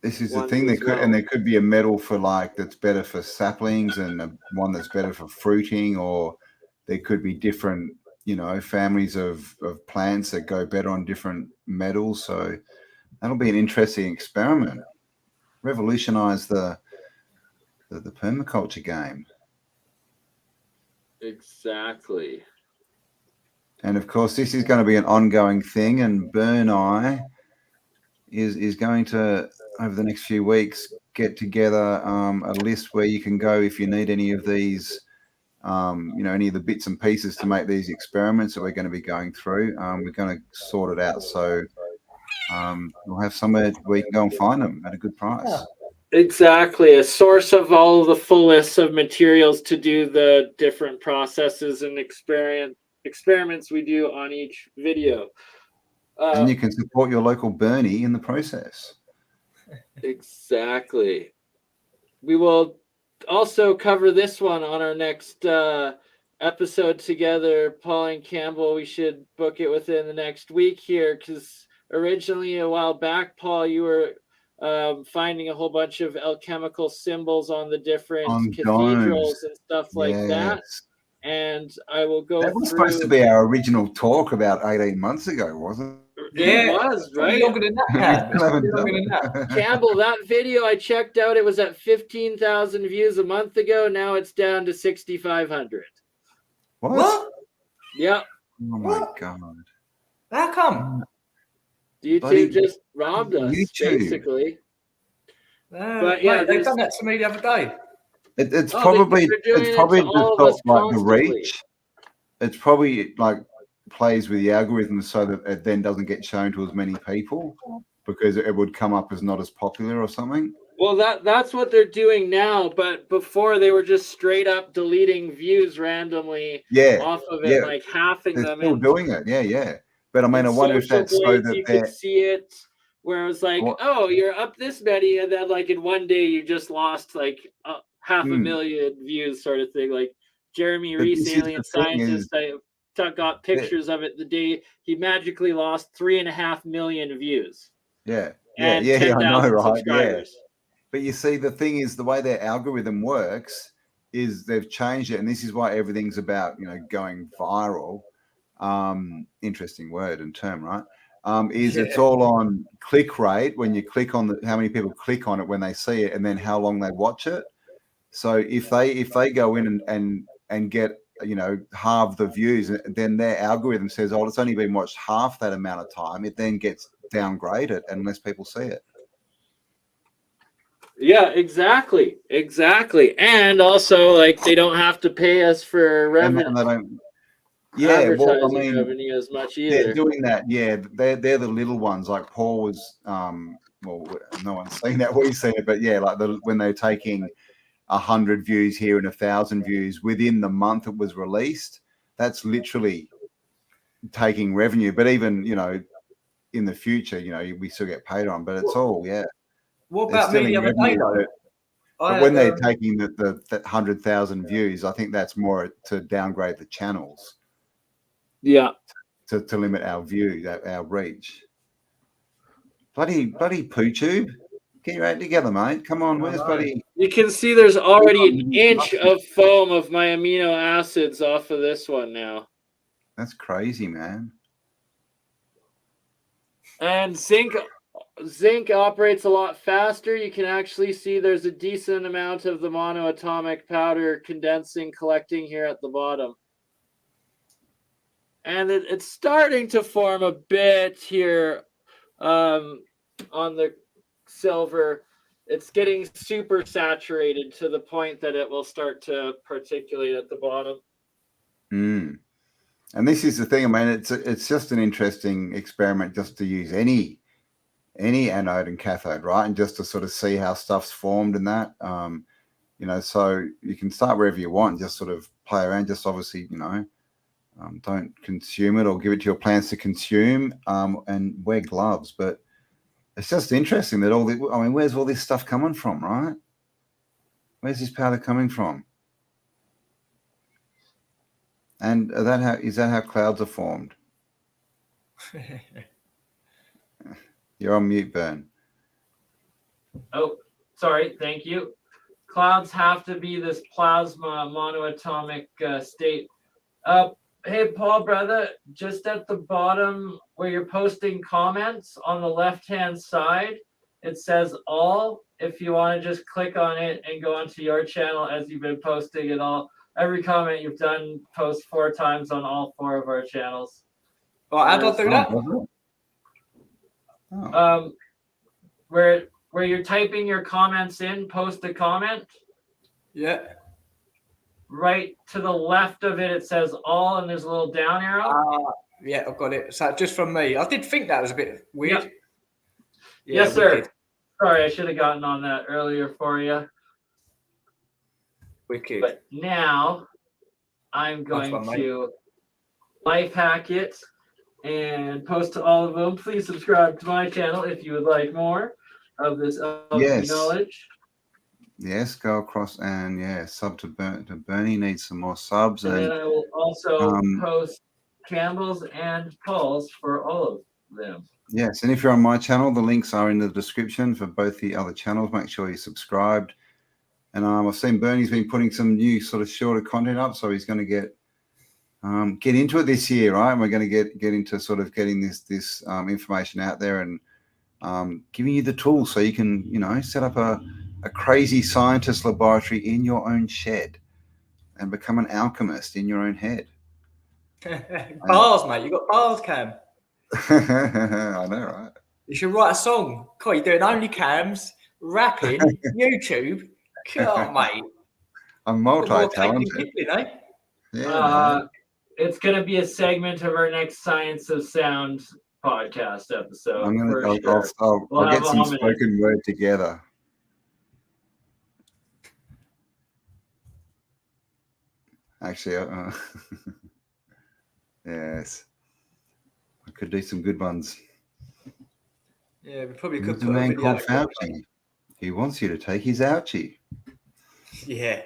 This is the thing. There could be a metal for that's better for saplings, and one that's better for fruiting, or there could be different, families of plants that go better on different metals. So that'll be an interesting experiment. Revolutionize the permaculture game. Exactly. And of course, this is going to be an ongoing thing. And Burn Eye is going to, over the next few weeks, get together a list where you can go if you need any of these, any of the bits and pieces to make these experiments that we're going to be going through. We're going to sort it out. So we'll have somewhere where you can go and find them at a good price. Yeah. Exactly. A source of all of the full lists of materials to do the different processes and experiments we do on each video. And you can support your local Bernie in the process. Exactly. We will also cover this one on our next episode together. Paul and Campbell, we should book it within the next week here, because originally a while back, Paul, you were finding a whole bunch of alchemical symbols on the different cathedrals and stuff like that. And I will go That was supposed to be our original talk about 18 months ago, wasn't it? Yeah, it was, right? Campbell, that video I checked out, it was at 15,000 views a month ago. Now it's down to 6,500. What? Yep. Oh my God. How come? YouTube just robbed us, basically. But yeah, they've done that to me the other day. It's probably just got the reach. It's probably plays with the algorithm so that it then doesn't get shown to as many people, because it would come up as not as popular or something. Well, that's what they're doing now, but before they were just straight up deleting views randomly off of it, like halving they're them. still doing it. Yeah. But I mean, I wonder if that's so that you could see it where it was like, oh, you're up this many, and then like in one day you just lost like 500,000 views, sort of thing. Like Jeremy Reese, alien scientist, I got pictures of it the day he magically lost 3.5 million views. Yeah, I know, right? Subscribers. Yeah. But you see, the thing is, the way their algorithm works is they've changed it, and this is why everything's about going viral. Interesting word and term, right? It's all on click rate when you click on how many people click on it when they see it, and then how long they watch it. So if they go in and get halve the views, then their algorithm says, oh, it's only been watched half that amount of time. It then gets downgraded unless people see it. Yeah, exactly. And also, like, they don't have to pay us for revenue. And they don't. Advertising revenue as much either. They're doing that. Yeah, they're the little ones. Like Paul was. Well, no one's seen that. We've seen it, but yeah, like when they're taking 100 views here and 1,000 views within the month it was released. That's literally taking revenue. But even in the future, we still get paid on. But it's all What about me the other day though? But when they're taking the 100,000 views, I think that's more to downgrade the channels. Yeah. To limit our view, our reach. Bloody poo tube. Get your act together, mate. Come on, where's buddy? You can see there's already an inch of foam of my amino acids off of this one now. That's crazy, man. And zinc operates a lot faster. You can actually see there's a decent amount of the monoatomic powder condensing, collecting here at the bottom. And it's starting to form a bit here on the silver. It's getting super saturated to the point that it will start to particulate at the bottom. And this is the thing. I mean, it's just an interesting experiment just to use any anode and cathode, right? And just to sort of see how stuff's formed and that. So you can start wherever you want, just sort of play around. Just obviously, don't consume it or give it to your plants to consume, and wear gloves. But it's just interesting that where's all this stuff coming from, right? Where's this powder coming from? And is that how clouds are formed? You're on mute, Bern. Oh, sorry. Thank you. Clouds have to be this plasma monoatomic state. Hey, Paul, brother, just at the bottom where you're posting comments on the left-hand side, it says all. If you want to just click on it and go onto your channel as you've been posting it all. Every comment you've done, post 4 times on all 4 of our channels. Well, how do I do that? Where you're typing your comments in, post a comment. Yeah. Right to the left of it, it says all, and there's a little down arrow. Yeah, I've got it. So just from me. I did think that was a bit weird. Yep. Yeah, yes, sir. Sorry, I should have gotten on that earlier for you. Wicked. But now I'm going to life hack it and post to all of them. Please subscribe to my channel if you would like more of this knowledge. Yes, go across and sub to Bernie. Needs some more subs. And then I will also post Cambell's and Paul's for all of them. Yes, and if you're on my channel, the links are in the description for both the other channels. Make sure you're subscribed. And I've seen Bernie's been putting some new sort of shorter content up, so he's going to get into it this year, right? And we're going to get into sort of getting this information out there and giving you the tools so you can set up a crazy scientist laboratory in your own shed and become an alchemist in your own head. Bars, mate. You got bars, Cam. I know, right? You should write a song. Cool, you're doing only cams, rapping, YouTube. Come on, mate. I'm multi-talented. It's going to be a segment of our next Science of Sound podcast episode. I'll get some spoken word together. Actually, yes, I could do some good ones. Yeah, we probably There's could a put a man video called together. Fauci. He wants you to take his ouchie. Yeah.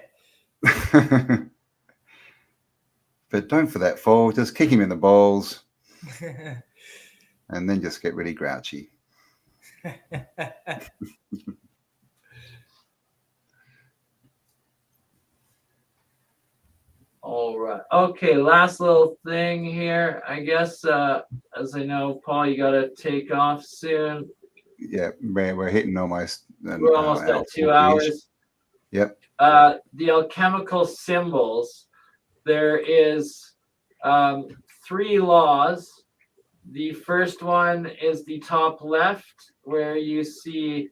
But don't for that fall. Just kick him in the balls and then just get really grouchy. All right. Okay, last little thing here. I guess as I know, Paul, you gotta take off soon. Yeah, we're hitting almost We're almost at 2 40-ish. hours. Yep. The alchemical symbols. There is 3 laws. The first one is the top left, where you see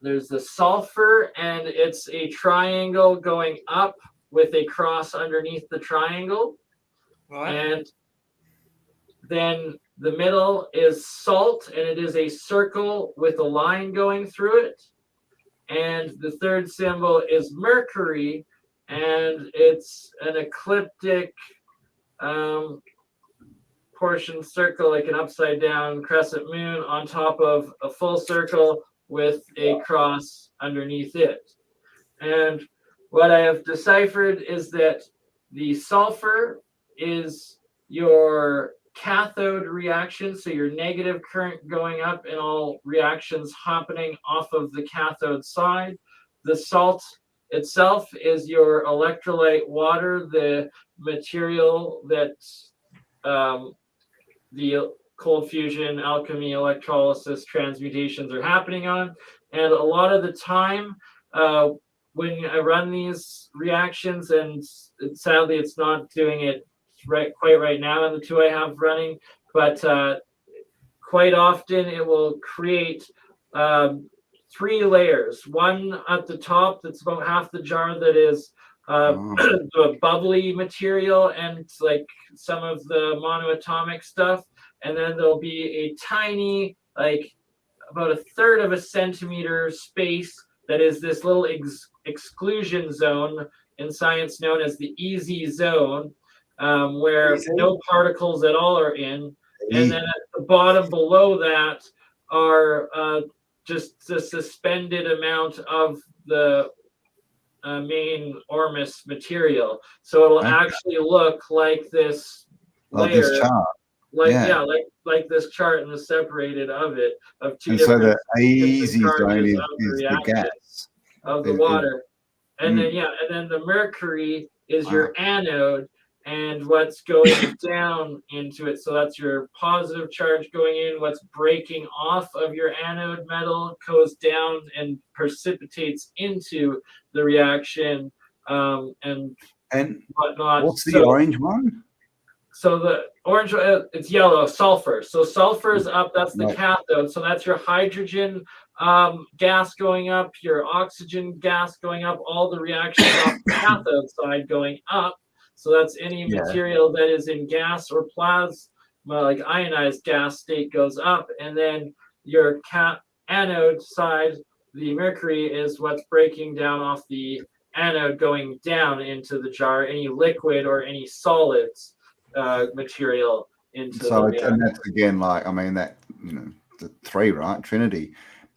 there's the sulfur, and it's a triangle going up with a cross underneath the triangle. Right. And then the middle is salt, and it is a circle with a line going through it. And the third symbol is mercury, and it's an ecliptic portion circle, like an upside down crescent moon on top of a full circle with a cross underneath it. And what I have deciphered is that the sulfur is your cathode reaction, so your negative current going up and all reactions happening off of the cathode side. The salt itself is your electrolyte water, the material that the cold fusion, alchemy, electrolysis, transmutations are happening on. And a lot of the time, when I run these reactions, and sadly it's not doing it quite right now in the 2 I have running, but quite often it will create 3 layers. One at the top that's about half the jar that is the bubbly material and like some of the monoatomic stuff, and then there'll be a tiny, like about a third of a centimeter space that is this little exclusion zone, in science known as the easy zone, where no particles at all are in. And then at the bottom below that are just the suspended amount of the main ormus material. So it'll actually look like this layer. This chart. Like this chart, and the separated of it of 2 and different. So the easy zone is the gas of the water, and then the mercury is your anode, and what's going down into it. So that's your positive charge going in. What's breaking off of your anode metal goes down and precipitates into the reaction, and whatnot. What's the orange one? So the orange, it's yellow, sulfur. So sulfur is up, that's the cathode. So that's your hydrogen gas going up, your oxygen gas going up, all the reactions off the cathode side going up. So that's any material that is in gas or plasma, like ionized gas state, goes up. And then your anode side, the mercury, is what's breaking down off the anode going down into the jar, any liquid or any solids material into the reactor. And that's again, like, I mean, that, the 3, right? Trinity.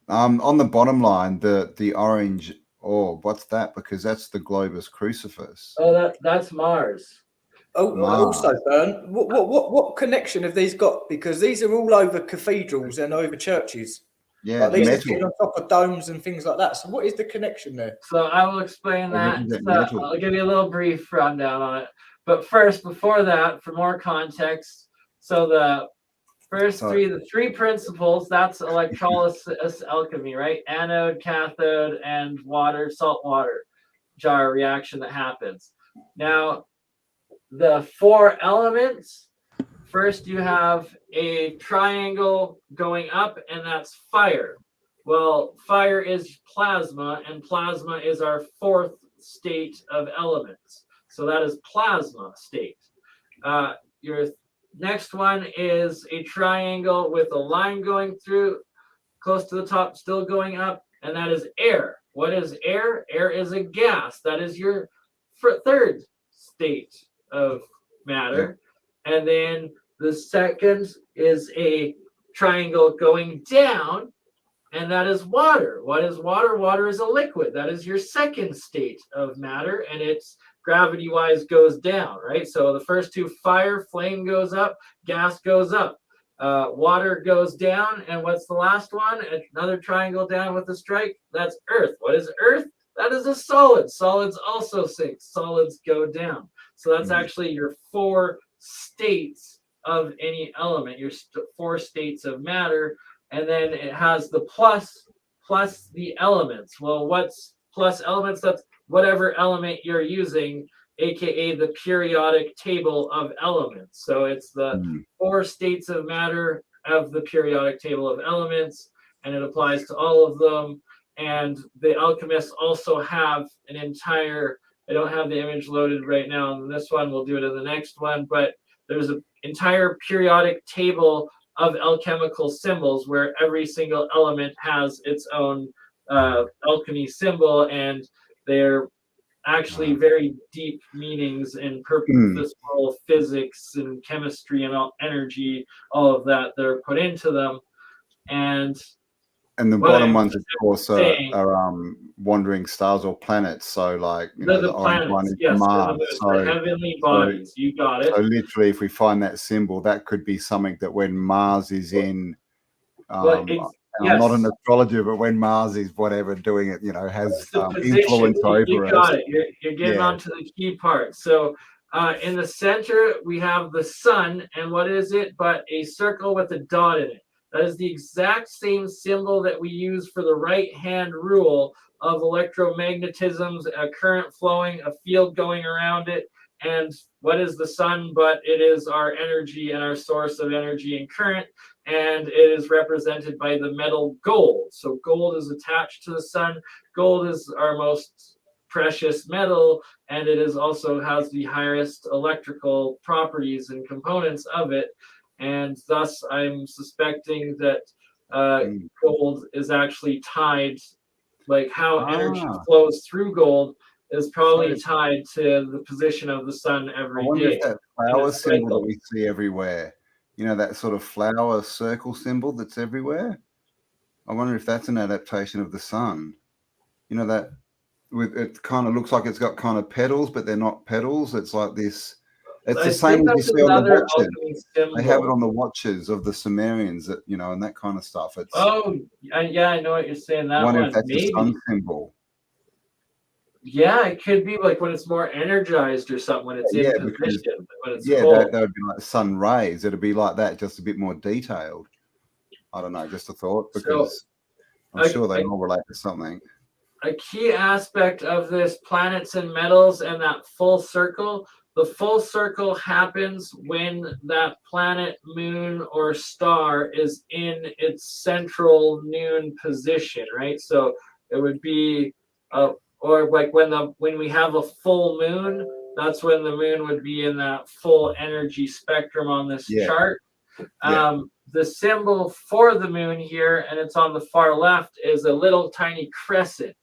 On the bottom line, the orange orb, what's that? Because that's the Globus Crucifix. Oh, that's Mars. Oh, Mars. Also, Bern, what connection have these got? Because these are all over cathedrals and over churches. Yeah, like these are sitting on top of domes and things like that. So what is the connection there? So I will explain that. So I'll give you a little brief rundown on it. But first, before that, for more context, so the first the 3 principles, that's electrolysis alchemy, right? Anode, cathode, and water, salt water jar reaction that happens. Now, the 4 elements, first you have a triangle going up, and that's fire. Well, fire is plasma, and plasma is our 4th state of elements. So that is plasma state. Your next one is a triangle with a line going through, close to the top, still going up, and that is air. What is air? Air is a gas. That is your 3rd state of matter. And then the second is a triangle going down, and that is water. What is water? Water is a liquid. That is your second state of matter, and it's gravity-wise goes down, right? So the first two, fire, flame goes up, gas goes up. Water goes down, and what's the last one? Another triangle down with a strike. That's earth. What is earth? That is a solid. Solids also sink. Solids go down. So that's actually your 4 states of any element, your 4 states of matter. And then it has the plus the elements. Well, what's plus elements? That's whatever element you're using, aka the periodic table of elements. So it's the 4 states of matter of the periodic table of elements, and it applies to all of them. And the alchemists also have an entire, I don't have the image loaded right now on this one, we'll do it in the next one, but there's an entire periodic table of alchemical symbols where every single element has its own alchemy symbol, and they're actually very deep meanings in purposeful physics and chemistry and all energy, all of that they're put into them. And the bottom ones, of course, are wandering stars or planets. So, like, you know, the planets, one is yes, Mars. the heavenly bodies. You got it. So, literally, if we find that symbol, that could be something that when Mars is in, I'm not an astrologer, but when Mars is whatever doing it, you know, has influence over us. You got it. You're getting onto the key part. So, in the center, we have the sun, and what is it but a circle with a dot in it? That is the exact same symbol that we use for the right-hand rule of electromagnetism, a current flowing, a field going around it. And what is the sun? But it is our energy and our source of energy and current. And it is represented by the metal gold. So gold is attached to the sun. Gold is our most precious metal, and it is also has the highest electrical properties and components of it. And thus, I'm suspecting that gold is actually tied, like how energy flows through gold is probably tied to the position of the sun every day. I wonder if that flower symbol that we see everywhere, you know, that sort of flower circle symbol that's everywhere, I wonder if that's an adaptation of the sun. You know, that it kind of looks like it's got kind of petals, but they're not petals. It's like this. It's the same as you see on the watches. They have it on the watches of the Sumerians, that, you know, and that kind of stuff. It's yeah, I know what you're saying. That wonder one, if that's maybe. a sun symbol. Yeah, it could be like when it's more energized or something, when it's in position. When it's that would be like sun rays. It'd be like that, just a bit more detailed. I don't know, just a thought, because I'm sure they all relate to something. A key aspect of this planets and metals and that full circle. The full circle happens when that planet, moon, or star is in its central noon position, right? So it would be, or like when we have a full moon, that's when the moon would be in that full energy spectrum on this chart. The symbol for the moon here, and it's on the far left, is a little tiny crescent,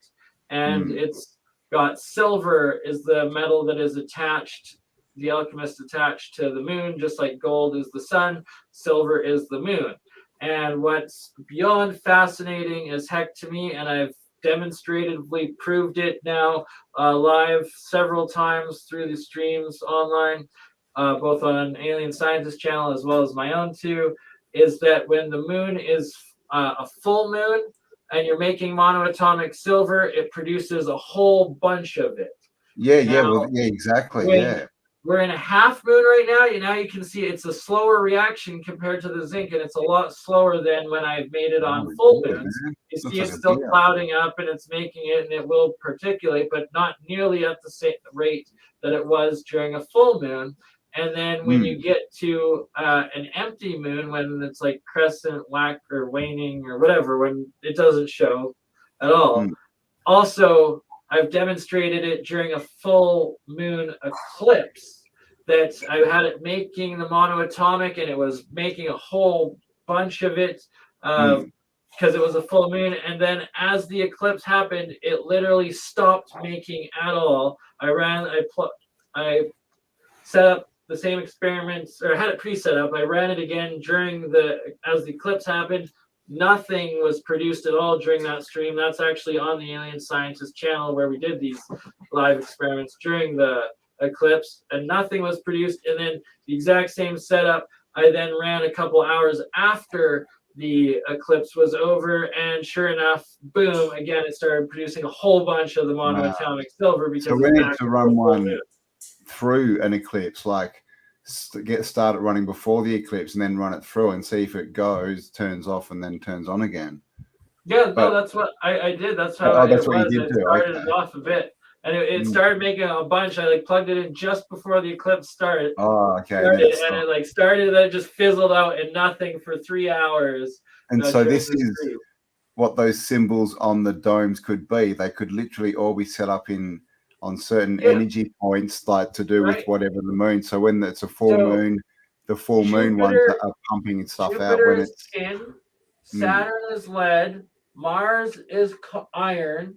and it's got silver is the metal that is attached. The alchemist attached to the moon, just like gold is the sun, silver is the moon. And what's beyond fascinating as heck to me, and I've demonstratively proved it now live several times through the streams online, both on an Alien Scientist channel as well as my own too, is that when the moon is a full moon and you're making monoatomic silver, it produces a whole bunch of it. Exactly. We're in a half moon right now. Now you can see it's a slower reaction compared to the zinc, and it's a lot slower than when I've made it on full moons. You see it's still clouding up, and it's making it, and it will particulate, but not nearly at the same rate that it was during a full moon. And then when you get to an empty moon, when it's like crescent, wax, or waning, or whatever, when it doesn't show at all. Also, I've demonstrated it during a full moon eclipse, that I had it making the monoatomic, and it was making a whole bunch of it because it was a full moon. And then as the eclipse happened, it literally stopped making at all. I set up the same experiments, or had it pre-set up. I ran it again as the eclipse happened. Nothing was produced at all during that stream. That's actually on the Alien Scientist channel where we did these live experiments during the eclipse, and nothing was produced. And then the exact same setup I then ran a couple hours after the eclipse was over, and sure enough, boom, again, it started producing a whole bunch of the monoatomic silver because so we need to run one through an eclipse, like get started running before the eclipse and then run it through and see if it goes, turns off, and then turns on again. Yeah, no, that's what I did. That's how that's what you did I too. started it off a bit. And it started making a bunch. I like plugged it in just before the eclipse started. Oh, okay. It like started, then it just fizzled out and nothing for 3 hours. And so this is what those symbols on the domes could be. They could literally all be set up on certain energy points, like to do with whatever the moon. So when it's a full moon, the full moon ones are pumping stuff out. When it's tin, Saturn is lead, Mars is iron,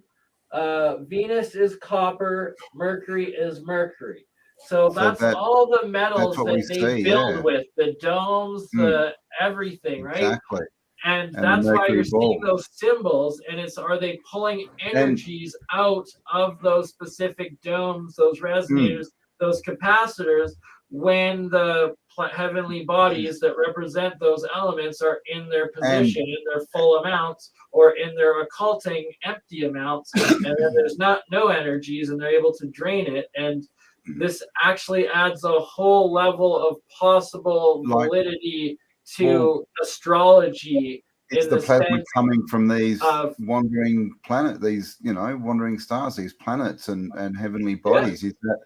Venus is copper, Mercury is mercury. So that's all the metals that they build with, the domes, the everything, right? Exactly. And that's why you're seeing those symbols, and are they pulling energies out of those specific domes, those resonators, those capacitors, when the heavenly bodies that represent those elements are in their position, in their full amounts, or in their occulting empty amounts, and then there's no energies, and they're able to drain it. And this actually adds a whole level of possible validity to astrology. It's the plasma coming from these wandering planet, these wandering stars, these planets and heavenly bodies. Is that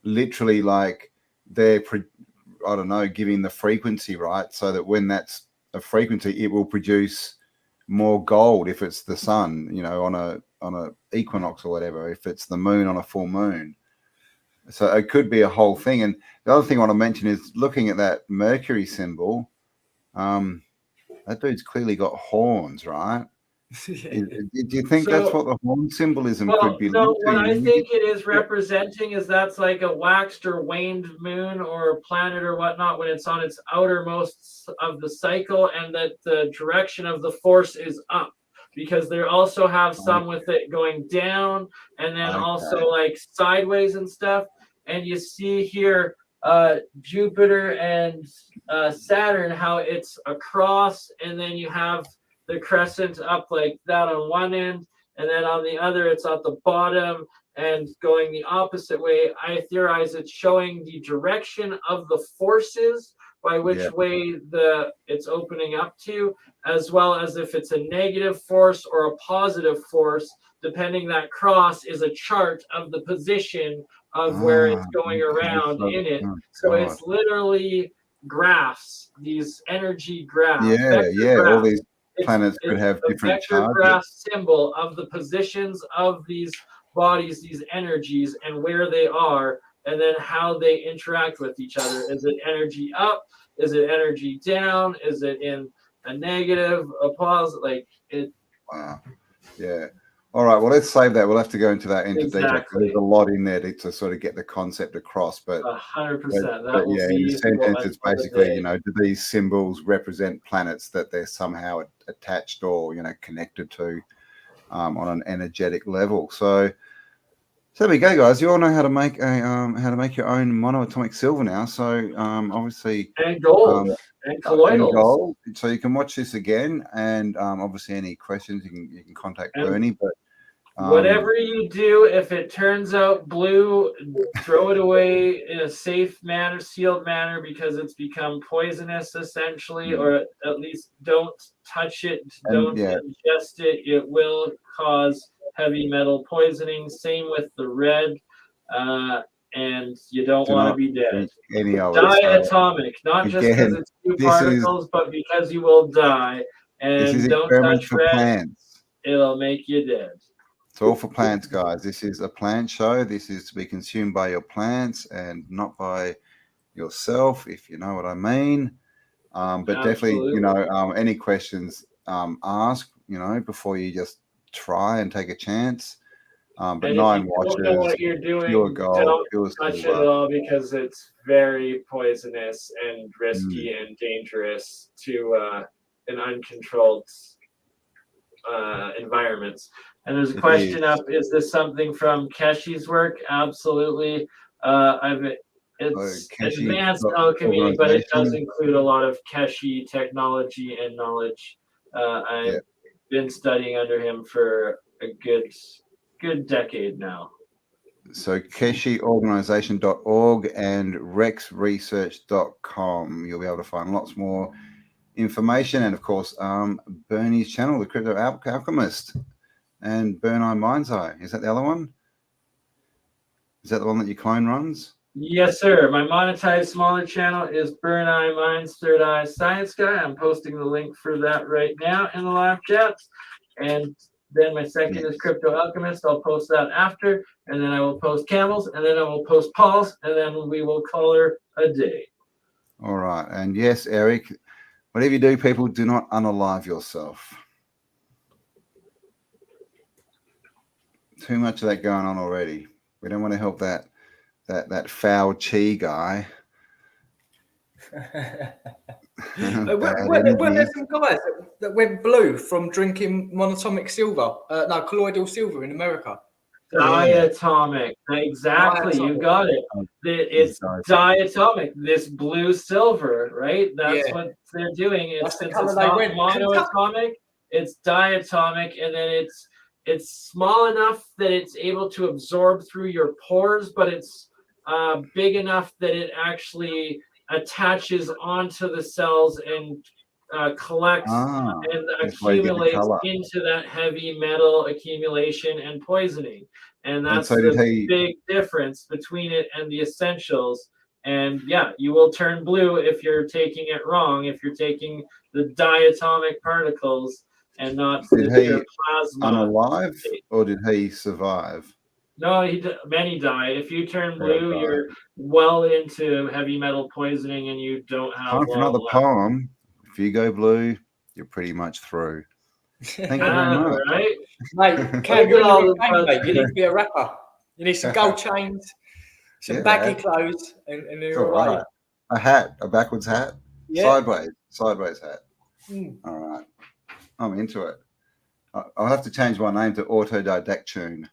literally like they're giving the frequency right, so that when that's a frequency, it will produce more gold if it's the sun, on a equinox or whatever, if it's the moon on a full moon. So it could be a whole thing. And the other thing I want to mention is looking at that Mercury symbol. That dude's clearly got horns, right? Do you think that's what the horn symbolism could be? No, what I think it is representing is that's like a waxed or waned moon or a planet or whatnot when it's on its outermost of the cycle, and that the direction of the force is up, because they also have some with it going down and then also like sideways and stuff. And you see here Jupiter and Saturn, how it's across, and then you have the crescent up like that on one end, and then on the other it's at the bottom and going the opposite way. I theorize it's showing the direction of the forces by which way it's opening up to, as well as if it's a negative force or a positive force, depending. That cross is a chart of the position of where it's going around in it. So it's literally graphs, these energy graphs. All these planets could have different vector graph symbol of the positions of these bodies, these energies, and where they are, and then how they interact with each other. Is it energy up? Is it energy down? Is it in a negative, a positive? Like it. Wow. Yeah. All right. Well, let's save that. We'll have to go into that into detail. There's a lot in there to sort of get the concept across. But 100%. But in the sentence, it's basically, do these symbols represent planets that they're somehow attached or connected to on an energetic level? So there we go, guys. You all know how to make your own monoatomic silver now. So obviously and gold and colloidal. So you can watch this again, and obviously any questions you can contact Bernie. But whatever you do, if it turns out blue, throw it away in a safe manner, sealed manner, because it's become poisonous essentially, or at least don't touch it, don't ingest it. It will cause heavy metal poisoning. Same with the red, and you don't want to be dead. Diatomic, not just because it's two particles, but because you will die. And don't touch red. Plants. It'll make you dead. It's all for plants, guys. This is a plant show. This is to be consumed by your plants and not by yourself, if you know what I mean. But definitely, any questions, ask, before you just try and take a chance. But And 9 if you don't know washes, what you're doing, pure gold, don't pure touch it silver. at all because it's very poisonous and Mm. risky and dangerous to an uncontrolled environments. And there's a It question is. up: is this something from Keshi's work? Absolutely. It's Keshi advanced alchemy, but it does organization. include a lot of Keshi technology and knowledge. I've Yeah. been studying under him for a good decade now. So keshiorganization.org and rexresearch.com. You'll be able to find lots more information. And of course, Bernie's channel, The Crypto Alchemist, and Burn Eye Mind's Eye. Is that the other one? Is that the one that your clone runs? Yes, sir. My monetized smaller channel is Burn Eye Minds Third Eye Science Guy. I'm posting the link for that right now in the live chat. And then my second is Crypto Alchemist. I'll post that after. And then I will post Cambell's. And then I will post Paul's. And then we will call her a day. All right. And yes, Eric, whatever you do, people, do not unalive yourself. Too much of that going on already. We don't want to help that foul chi guy. Were there some guys that went blue from drinking monatomic silver? Colloidal silver in America. Diatomic. Exactly. You got it. It's diatomic. This blue silver, right? That's what they're doing. It's since it's not monoatomic, it's diatomic, and then it's small enough that it's able to absorb through your pores, but it's big enough that it actually attaches onto the cells and collects and accumulates into that heavy metal accumulation and poisoning. And that's the big difference between it and the essentials. And yeah, you will turn blue if you're taking it wrong, if you're taking the diatomic particles and not the pure plasma. Unalive, or did he survive? No, many die. If you turn blue, you're well into heavy metal poisoning, and you don't have. Time for another poem. If you go blue, you're pretty much through. Thank you very much. Right? Mate, you need to be a rapper. You need some gold chains, some baggy clothes, and you're all right. A hat, a backwards hat, sideways hat. All right, I'm into it. I'll have to change my name to Autodidact Tune.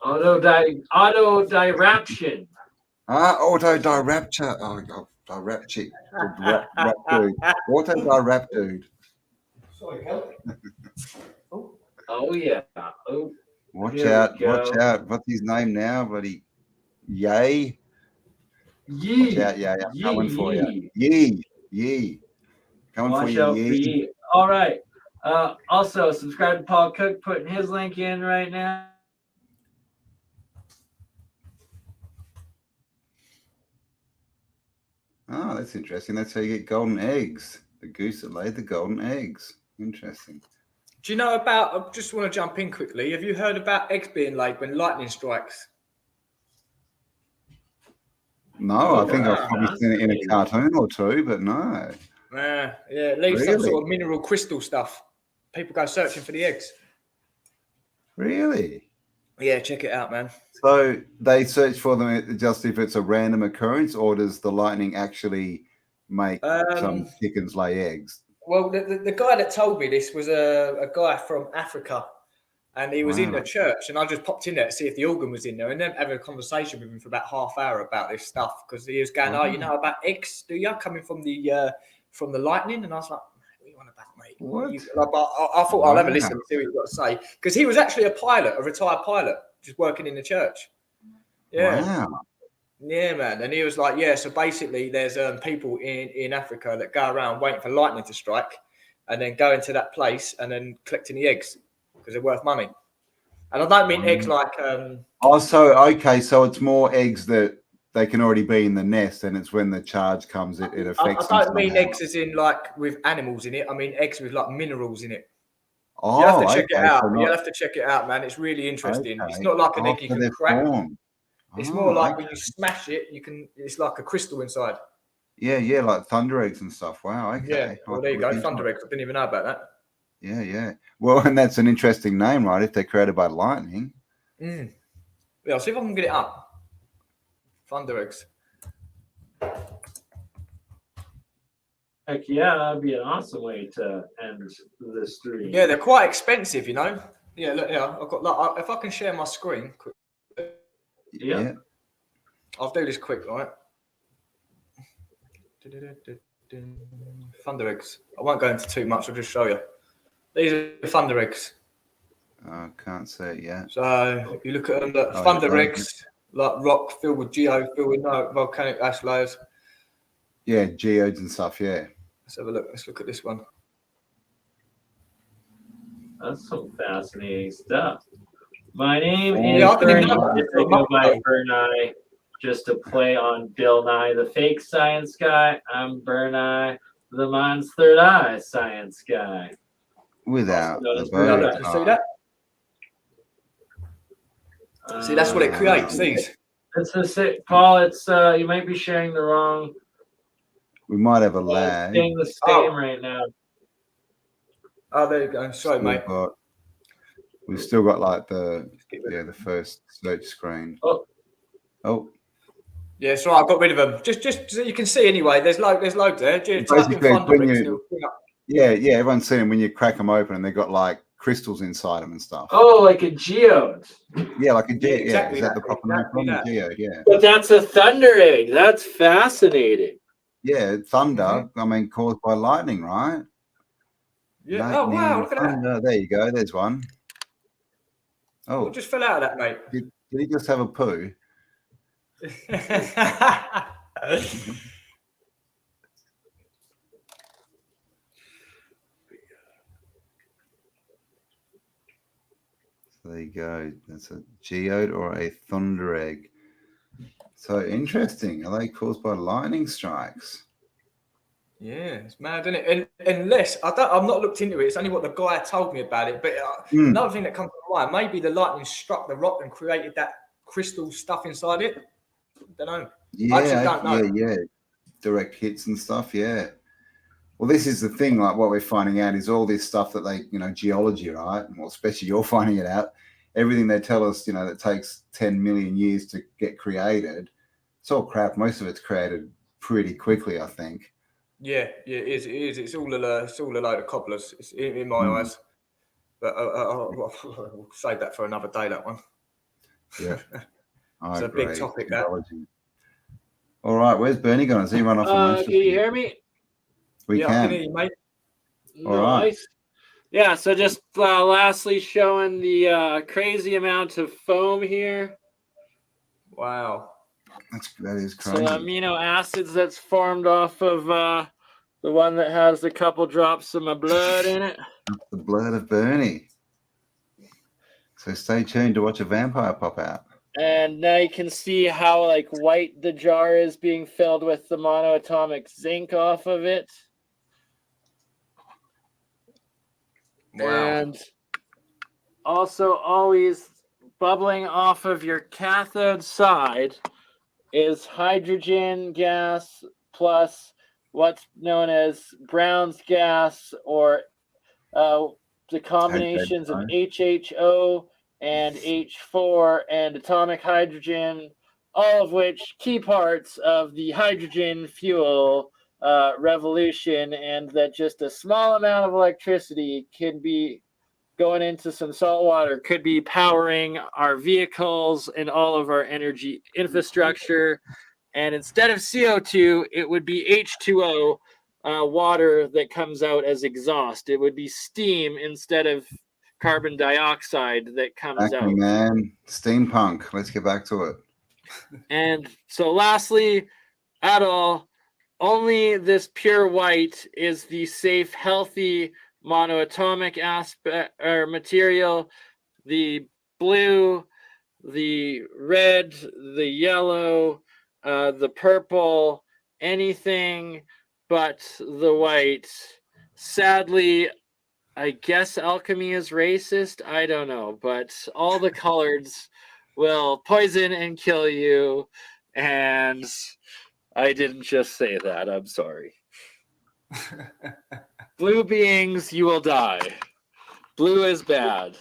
Autodiraption. Autodirapture. Oh, dirap chick. Rap dude. Autodirap dude. Sorry, Kel. Oh yeah. Oh. Watch out! What's his name now? Bloody Yay. Watch out, Yay. I'm coming for you. Yee. Coming for you, Yee. All right. Also, subscribe to Paul Cook, putting his link in right now. Oh, that's interesting. That's how you get golden eggs. The goose that laid the golden eggs. Interesting. Do you know about, I just want to jump in quickly. Have you heard about eggs being laid when lightning strikes? No, I think I've probably seen it in a cartoon or two, but no. Yeah, it leaves some sort of mineral crystal stuff. People go searching for the eggs. Really? Yeah, check it out, man. So they search for them just if it's a random occurrence, or does the lightning actually make some chickens lay eggs? Well, the guy that told me this was a guy from Africa, and he was in the church, and I just popped in there to see if the organ was in there, and then having a conversation with him for about half hour about this stuff, because he was going, you know about eggs, do you, coming from the lightning? And I was like, what are you on about, mate? What? I thought I'll have a listen and see what you've got to say, because he was actually a retired pilot, just working in the church. Yeah. Wow. Yeah, man. And he was like, so basically there's people in Africa that go around waiting for lightning to strike and then go into that place and then collecting the eggs because they're worth money. And I don't mean eggs like... so it's more eggs that they can already be in the nest, and it's when the charge comes, it affects them. I don't mean eggs as in like with animals in it. I mean eggs with like minerals in it. Oh, you have to check it out. You'll have to check it out, man. It's really interesting. Okay. It's not like an egg you can crack. It's more like when you smash it, it's like a crystal inside. Yeah, like thunder eggs and stuff. Wow, okay. Yeah, well, there you go. Thunder eggs. I didn't even know about that. Yeah. Well, and that's an interesting name, right? If they're created by lightning. Yeah, I'll see if I can get it up. Thunder eggs. Heck yeah, that'd be an awesome way to end the stream. Yeah, they're quite expensive, you know. Yeah, look, yeah, I've got like, if I can share my screen quick. Yeah. I'll do this quick, right? Thunder eggs. I won't go into too much. I'll just show you. These are thunder eggs. I can't see it yet. So you look at them, look, thunder eggs, like rock filled with geo, filled with volcanic ash layers. Yeah, geodes and stuff. Yeah. Let's have a look. Let's look at this one. That's some fascinating stuff. My name is Yeah, I can Bernie. imagine. I go by Bernie, just to play on Bill Nye, the fake science guy. I'm Bernie, the man's third eye science guy. Without the See bird. that? See, that's what it creates. These. It's the Paul. It's you might be sharing the wrong. We might have a It's lag. saying the same right now. Oh, there you go. Sorry, mate. We've still got like the first search screen. Oh. Yeah, so I got rid of them. Just so you can see anyway. There's loads there. Just type in thunder eggs, yeah, everyone's seen them when you crack them open and they've got like crystals inside them and stuff. Oh, like a geode. Yeah, like a geode. Exactly Is that the proper name for a geode? Yeah. But that's a thunder egg. That's fascinating. Yeah, thunder. I mean, caused by lightning, right? Yeah. Lightning, Oh wow! Look at that. There you go. There's one. Oh, It just fell out of that, mate. Did he just have a poo? So there you go. That's a geode or a thunder egg. So interesting. Are they caused by lightning strikes? Yeah, it's mad, isn't it? And unless I've not looked into it. It's only what the guy told me about it. But another thing that comes to mind, maybe the lightning struck the rock and created that crystal stuff inside it. Don't know. Yeah, I actually don't know. Yeah. Direct hits and stuff. Yeah. Well, this is the thing. Like what we're finding out is all this stuff that they, geology, right? Well, especially you're finding it out. Everything they tell us, that takes 10 million years to get created. It's all crap. Most of it's created pretty quickly, I think. Yeah, it is. It's all a load of cobblers. It's in my eyes. But I'll save that for another day. That one. Yeah, it's a big topic. That. All right, where's Bernie gone? Has he run off? Can you hear me? We can. I can hear you, mate. All right. Yeah. So just lastly, showing the crazy amount of foam here. Wow. That is crazy. So amino acids that's formed off of the one that has a couple drops of my blood in it. The blood of Bernie. So stay tuned to watch a vampire pop out. And now you can see how white the jar is being filled with the monoatomic zinc off of it. Wow. And also always bubbling off of your cathode side is hydrogen gas plus what's known as Brown's gas, or the combinations of HHO and H4 and atomic hydrogen, all of which key parts of the hydrogen fuel revolution, and that just a small amount of electricity can be going into some salt water, could be powering our vehicles and all of our energy infrastructure. And instead of CO2, it would be H2O, water that comes out as exhaust. It would be steam instead of carbon dioxide that comes out. Man, steampunk. Let's get back to it. And so lastly, only this pure white is the safe, healthy monoatomic aspect or material. The blue, the red, the yellow, the purple, anything but the white. Sadly, I guess alchemy is racist. I don't know, but all the colors will poison and kill you. And I didn't just say that. I'm sorry. Blue beings, you will die. Blue is bad.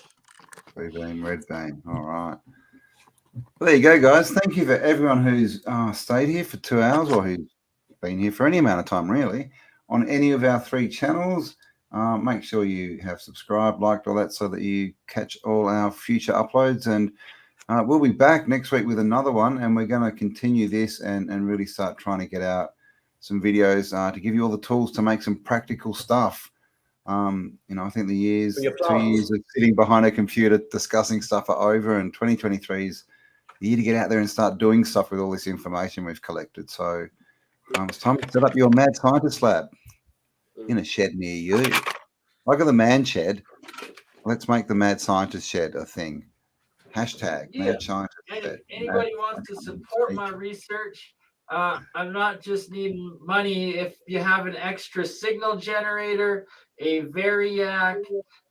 Blue beam, red beam. All right. Well, there you go, guys. Thank you for everyone who's stayed here for 2 hours or who's been here for any amount of time, really, on any of our 3 channels. Make sure you have subscribed, liked, all that, so that you catch all our future uploads. And we'll be back next week with another one, and we're going to continue this and really start trying to get out some videos to give you all the tools to make some practical stuff. I think the 2 years of sitting behind a computer discussing stuff are over, and 2023 is the year to get out there and start doing stuff with all this information we've collected. So it's time to set up your mad scientist lab in a shed near you. Like the man shed, let's make the mad scientist shed a thing. Hashtag mad scientist shed. Anybody wants to support my research, I'm not just needing money. If you have an extra signal generator, a variac,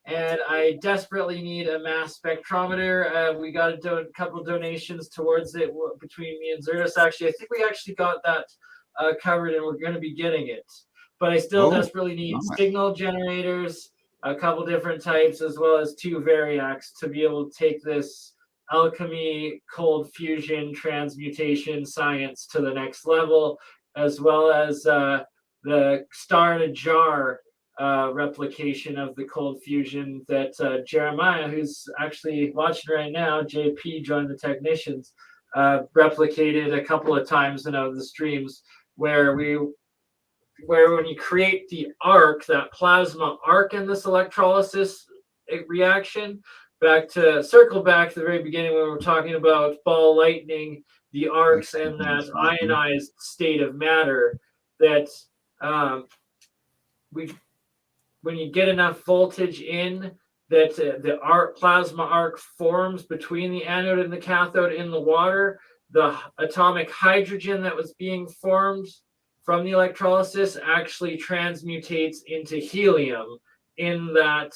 and I desperately need a mass spectrometer, we got a couple donations towards it between me and Zertus. Actually, I think we actually got that covered, and we're going to be getting it. But I still desperately need signal generators, a couple different types, as well as 2 variacs to be able to take this alchemy, cold fusion, transmutation science to the next level, as well as the star in a jar replication of the cold fusion that Jeremiah, who's actually watching right now, JP joined the technicians, replicated a couple of times in the streams, where when you create the arc, that plasma arc in this electrolysis reaction, circle back to the very beginning when we were talking about ball lightning, the arcs, and that ionized state of matter, that when you get enough voltage in, that the plasma arc forms between the anode and the cathode in the water, the atomic hydrogen that was being formed from the electrolysis actually transmutates into helium in that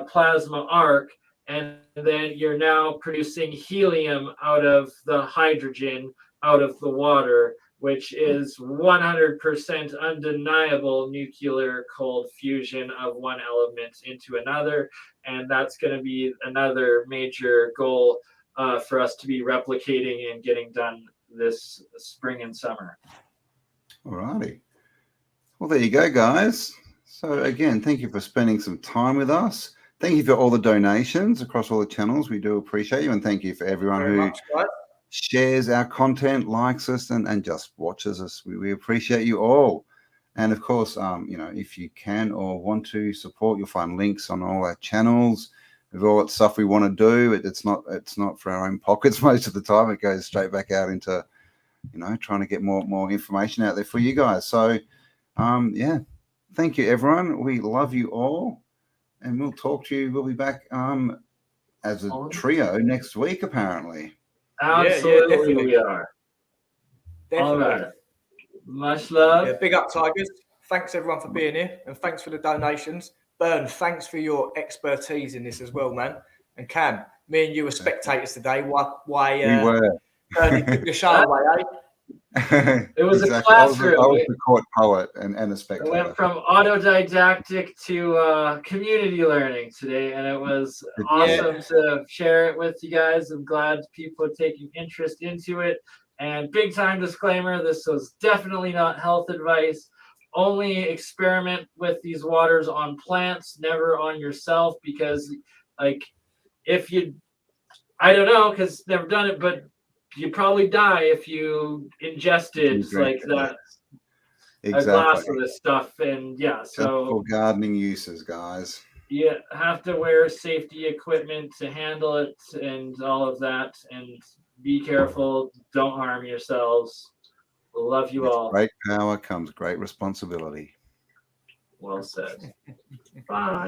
plasma arc, and then you're now producing helium out of the hydrogen out of the water, which is 100% undeniable nuclear cold fusion of one element into another. And that's going to be another major goal for us to be replicating and getting done this spring and summer. All righty. Well, there you go, guys. So again, thank you for spending some time with us. Thank you for all the donations across all the channels. We do appreciate you. And thank you for everyone who shares our content, likes us, and just watches us. We appreciate you all. And of course, if you can or want to support, you'll find links on all our channels. With all that stuff we want to do, it's not for our own pockets most of the time. It goes straight back out into trying to get more information out there for you guys. So, thank you, everyone. We love you all, and we'll talk to you. We'll be back as a trio next week, apparently. Absolutely, yeah, we are. Definitely. All right. Much love. Yeah, big up, Tigers. Thanks, everyone, for being here, and thanks for the donations. Bern, thanks for your expertise in this as well, man. And Cam, me and you were spectators today. Why we were. You took the show away, eh? It was a classroom. I was the court poet and a spectator. It went from autodidactic to community learning today, and it was awesome to share it with you guys. I'm glad people are taking interest into it. And big time disclaimer, this was definitely not health advice. Only experiment with these waters on plants, never on yourself, because I don't know, because never done it, but you probably die if you ingested like that. Exactly. A glass of this stuff. And just for gardening uses, guys. You have to wear safety equipment to handle it and all of that. And be careful. Don't harm yourselves. Love you all. Great power comes great responsibility. Well said. Bye.